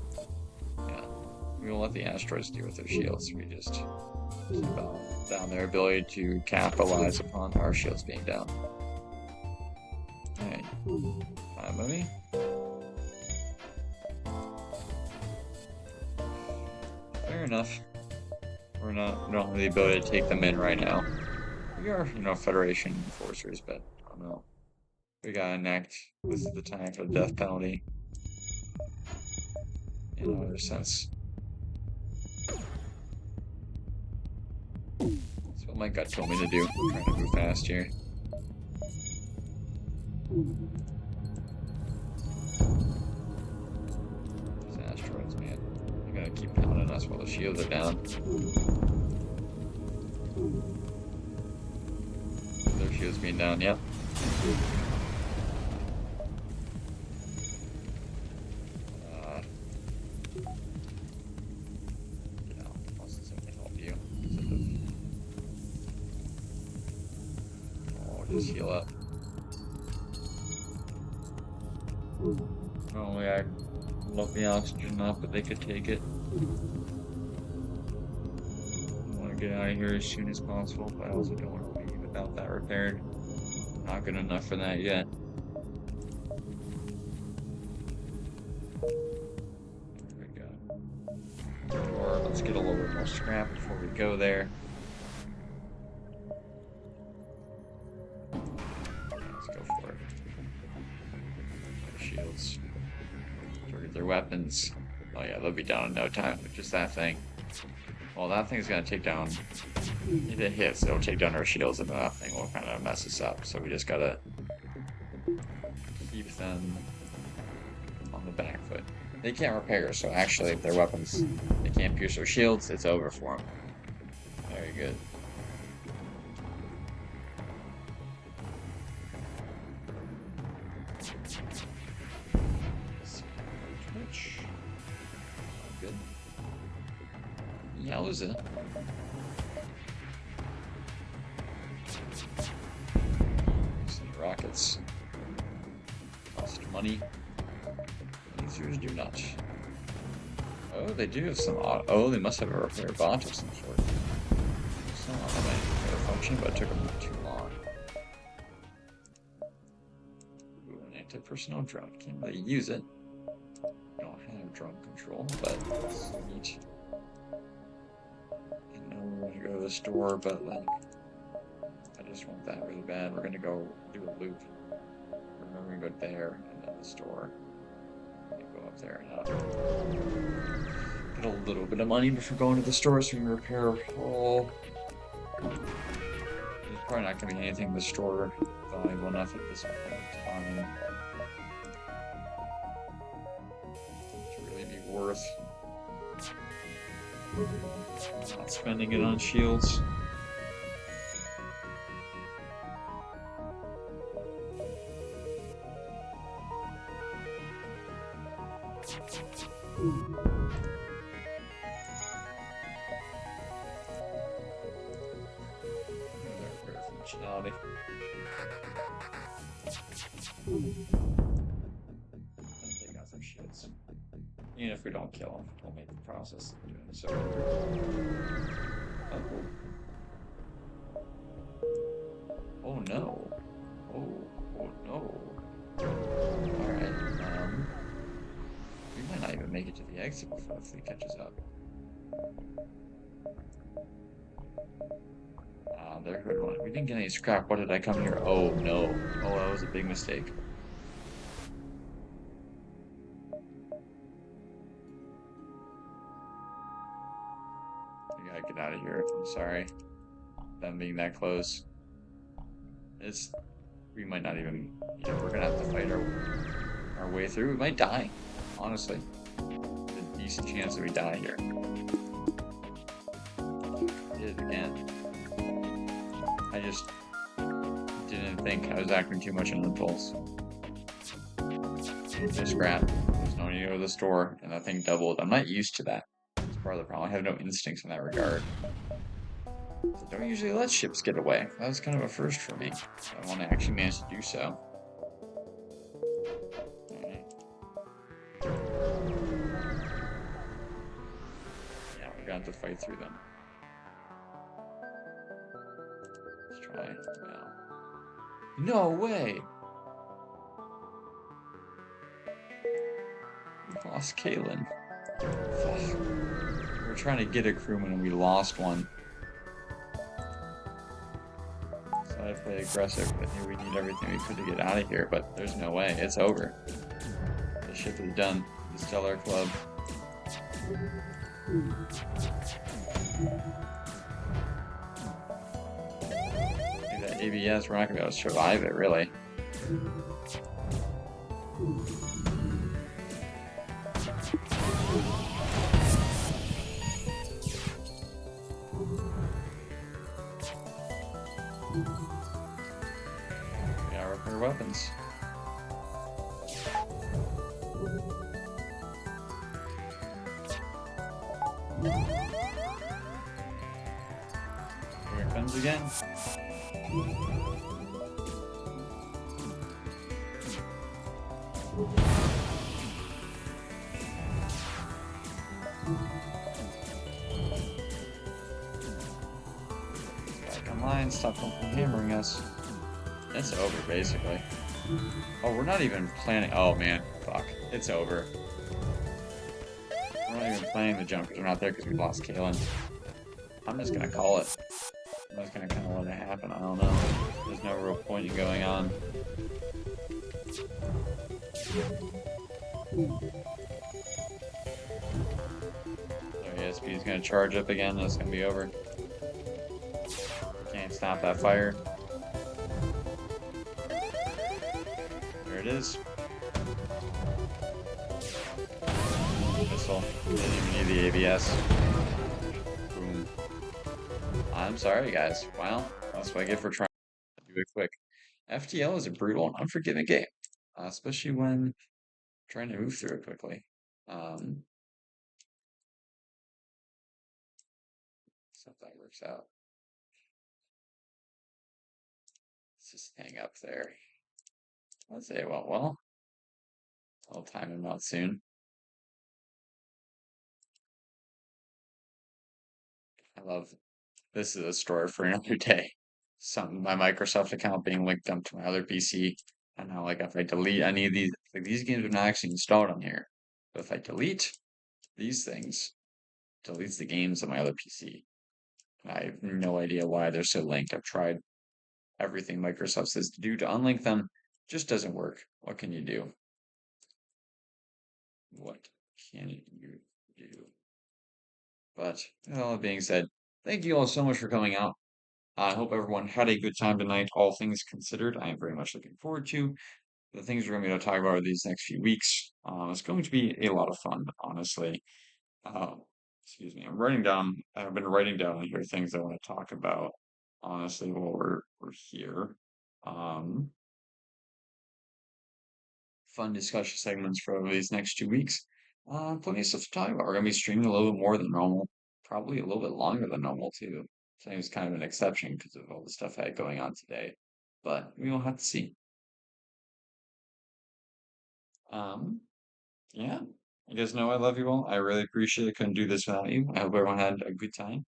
Yeah. We won't let the asteroids deal with their shields. We just keep down their ability to capitalize upon our shields being down. Alright. Fine with me. Fair enough. We don't have the ability to take them in right now. We are, Federation enforcers, but I don't know. We gotta enact. This is the time for the death penalty. In another sense. That's what my gut told me to do. I'm trying to move fast here. These asteroids, man. They're gonna keep pounding us while the shields are down. Their shields being down, yep. Just heal up. Normally I love the oxygen up, but they could take it. I want to get out of here as soon as possible, but I also don't want to leave without that repaired. Not good enough for that yet. There we go. Or let's get a little bit more scrap before we go there. Shields. Target their weapons. Oh yeah, they'll be down in no time with just that thing. Well, that thing's gonna take down. If it hits, it'll take down our shields, and that thing will kind of mess us up. So we just gotta keep them on the back foot. They can't repair, so actually, if their weapons they can't pierce their shields, it's over for them. Very good. Good. Yowza. Some rockets. Cost money. These yours do not. Oh, they do have some. Oh, they must have a repair bot of some sort. Some automatic repair function, but it took them too long. Ooh, an anti-personnel drone. Can't really use it. Don't have drone control, but it's neat. I know we're gonna go to the store, but like, I just want that really bad. We're gonna go do a loop. Remember, we're gonna go there and then the store. Go up there and get a little bit of money before going to the store so we can repair all. There's probably not gonna be anything in the store valuable enough at this point in time to really be worth not spending it on shields. Repair functionality. They got some shits. Even if we don't kill him, we'll make the process of doing so. Oh no. Oh no. Alright, we might not even make it to the exit before the fleet catches up. There we go. We didn't get any scrap. What did I come here? Oh no. Oh, that was a big mistake. I gotta get out of here. I'm sorry. Them being that close. We might not even, we're gonna have to fight our way through. We might die, honestly. There's a decent chance that we die here. Did it again. I just didn't think I was acting too much on impulse. Just scrap. There's no need to go to the store, and that thing doubled. I'm not used to that. That's part of the problem. I have no instincts in that regard. So don't usually let ships get away. That was kind of a first for me. I want to actually manage to do so. Alright. Yeah, we're gonna have to fight through them. Let's try it now. No way! We lost Kalen. We're trying to get a crewman and we lost one. So I play aggressive. I think we need everything we could to get out of here, but there's no way. It's over. The ship is done. The Stellar Club. That ABS, we're not gonna be able to survive it, really. Yeah, repair weapons. Here it comes again. Back online, stop them from hammering us. It's over, basically. Oh, we're not even planning. Oh man, fuck. It's over. We're not even planning the jump because we're not there because we lost Kalen. I'm just gonna call it. I'm just gonna kind of let it happen. I don't know. There's no real point in going on. So ESP is gonna charge up again. That's gonna be over. Can't stop that fire. There it is. Missile. Didn't even need the ABS. Boom. I'm sorry, guys. Well, that's what I get for trying to do it quick. FTL is a brutal and unforgiving game, especially when trying to move through it quickly. So if that works out. Let's just hang up there. Let's say it went well. I'll time him out soon. I love this is a story for another day. My Microsoft account being linked up to my other PC. And now, like, if I delete any of these, like, these games are not actually installed on here. But if I delete these things, it deletes the games on my other PC. I have no idea why they're so linked. I've tried everything Microsoft says to do to unlink them. Just doesn't work. What can you do? What can you do? But with all that being said, thank you all so much for coming out. I hope everyone had a good time tonight, all things considered. I am very much looking forward to the things we're going to talk about these next few weeks. It's going to be a lot of fun, honestly. Excuse me. I've been writing down here things I want to talk about, honestly, while we're here. Fun discussion segments for these next 2 weeks. Plenty of stuff to talk about. We're going to be streaming a little bit more than normal, probably a little bit longer than normal, too. Today was kind of an exception because of all the stuff I had going on today, but we will have to see. Yeah. You guys know I love you all. I really appreciate it. Couldn't do this without you. I hope everyone had a good time.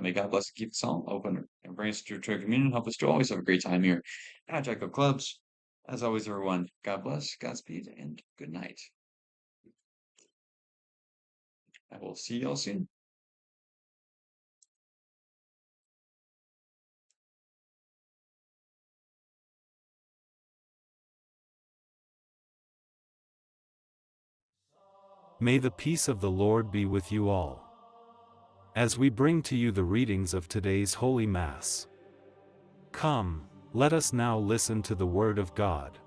May God bless and keep us all open and bring us to true communion. Help us to always have a great time here at Jacko Clubs. As always, everyone, God bless, Godspeed, and good night. I will see y'all soon. May the peace of the Lord be with you all. As we bring to you the readings of today's Holy Mass, come, let us now listen to the Word of God.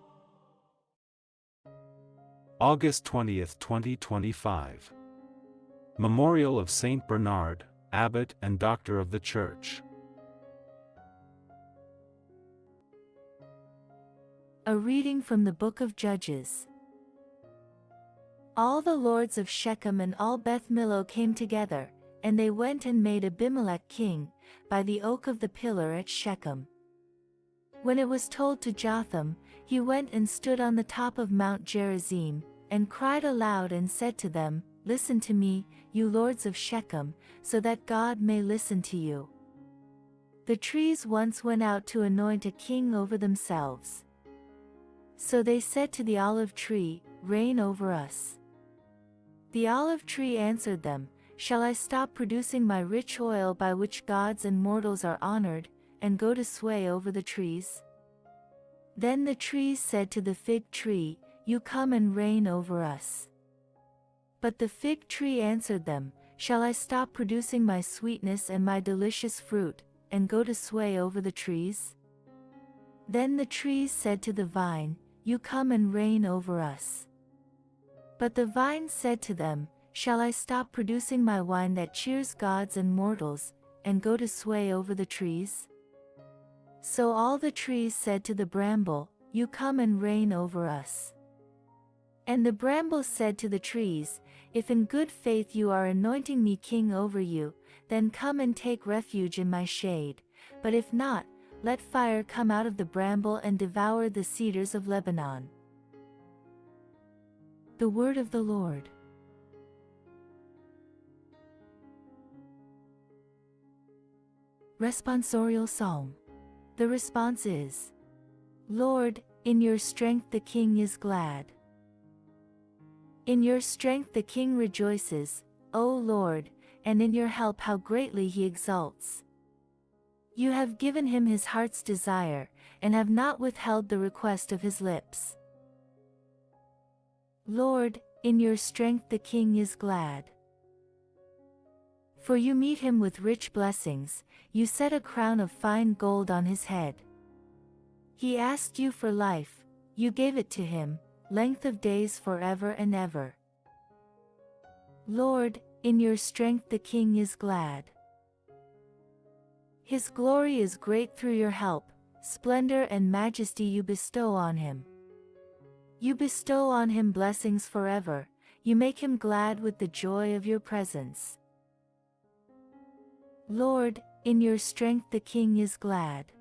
August 20th, 2025. Memorial of Saint Bernard, Abbot and Doctor of the Church. A reading from the Book of Judges. All the lords of Shechem and all Beth Millo came together, and they went and made Abimelech king, by the oak of the pillar at Shechem. When it was told to Jotham, he went and stood on the top of Mount Gerizim, and cried aloud and said to them, Listen to me, you lords of Shechem, so that God may listen to you. The trees once went out to anoint a king over themselves. So they said to the olive tree, Reign over us. The olive tree answered them, Shall I stop producing my rich oil by which gods and mortals are honored, and go to sway over the trees? Then the trees said to the fig tree, You come and reign over us. But the fig tree answered them, Shall I stop producing my sweetness and my delicious fruit, and go to sway over the trees? Then the trees said to the vine, You come and reign over us. But the vine said to them, Shall I stop producing my wine that cheers gods and mortals, and go to sway over the trees? So all the trees said to the bramble, You come and reign over us. And the bramble said to the trees, If in good faith you are anointing me king over you, then come and take refuge in my shade, but if not, let fire come out of the bramble and devour the cedars of Lebanon. The word of the Lord. Responsorial Psalm. The response is, Lord, in your strength the king is glad. In your strength the king rejoices, O Lord, and in your help how greatly he exults. You have given him his heart's desire, and have not withheld the request of his lips. Lord, in your strength the king is glad. For you meet him with rich blessings, you set a crown of fine gold on his head. He asked you for life, you gave it to him, length of days forever and ever. Lord, in your strength the king is glad. His glory is great through your help, splendor and majesty you bestow on him. You bestow on him blessings forever, you make him glad with the joy of your presence. Lord, in your strength the king is glad.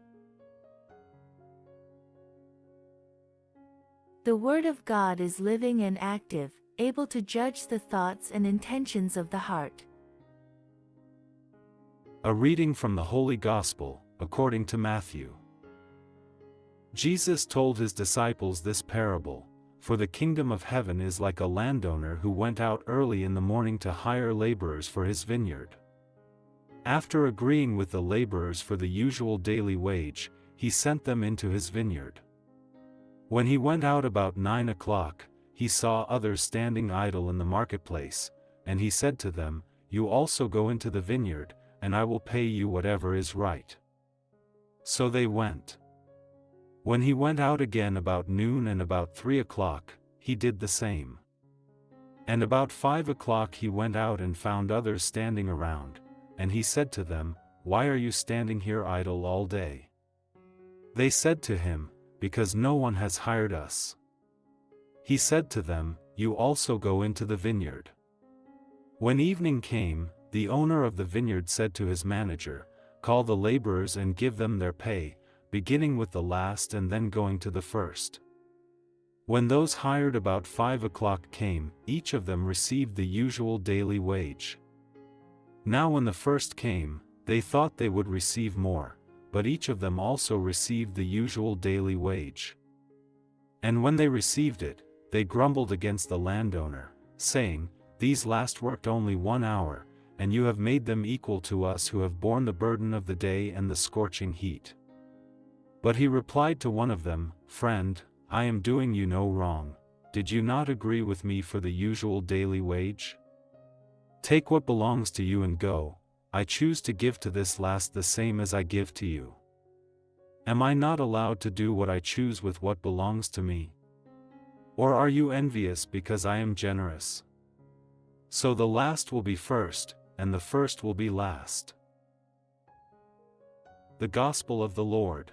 The word of God is living and active, able to judge the thoughts and intentions of the heart. A reading from the Holy Gospel, according to Matthew. Jesus told his disciples this parable, For the kingdom of heaven is like a landowner who went out early in the morning to hire laborers for his vineyard. After agreeing with the laborers for the usual daily wage, he sent them into his vineyard. When he went out about 9 o'clock, he saw others standing idle in the marketplace, and he said to them, You also go into the vineyard, and I will pay you whatever is right. So they went. When he went out again about noon and about 3 o'clock, he did the same. And about 5 o'clock he went out and found others standing around, and he said to them, Why are you standing here idle all day? They said to him, Because no one has hired us. He said to them, You also go into the vineyard. When evening came, the owner of the vineyard said to his manager, Call the laborers and give them their pay, beginning with the last and then going to the first. When those hired about 5 o'clock came, each of them received the usual daily wage. Now when the first came, they thought they would receive more, but each of them also received the usual daily wage. And when they received it, they grumbled against the landowner, saying, "These last worked only 1 hour, and you have made them equal to us who have borne the burden of the day and the scorching heat." But he replied to one of them, "Friend, I am doing you no wrong. Did you not agree with me for the usual daily wage? Take what belongs to you and go. I choose to give to this last the same as I give to you. Am I not allowed to do what I choose with what belongs to me? Or are you envious because I am generous? So the last will be first, and the first will be last." The Gospel of the Lord.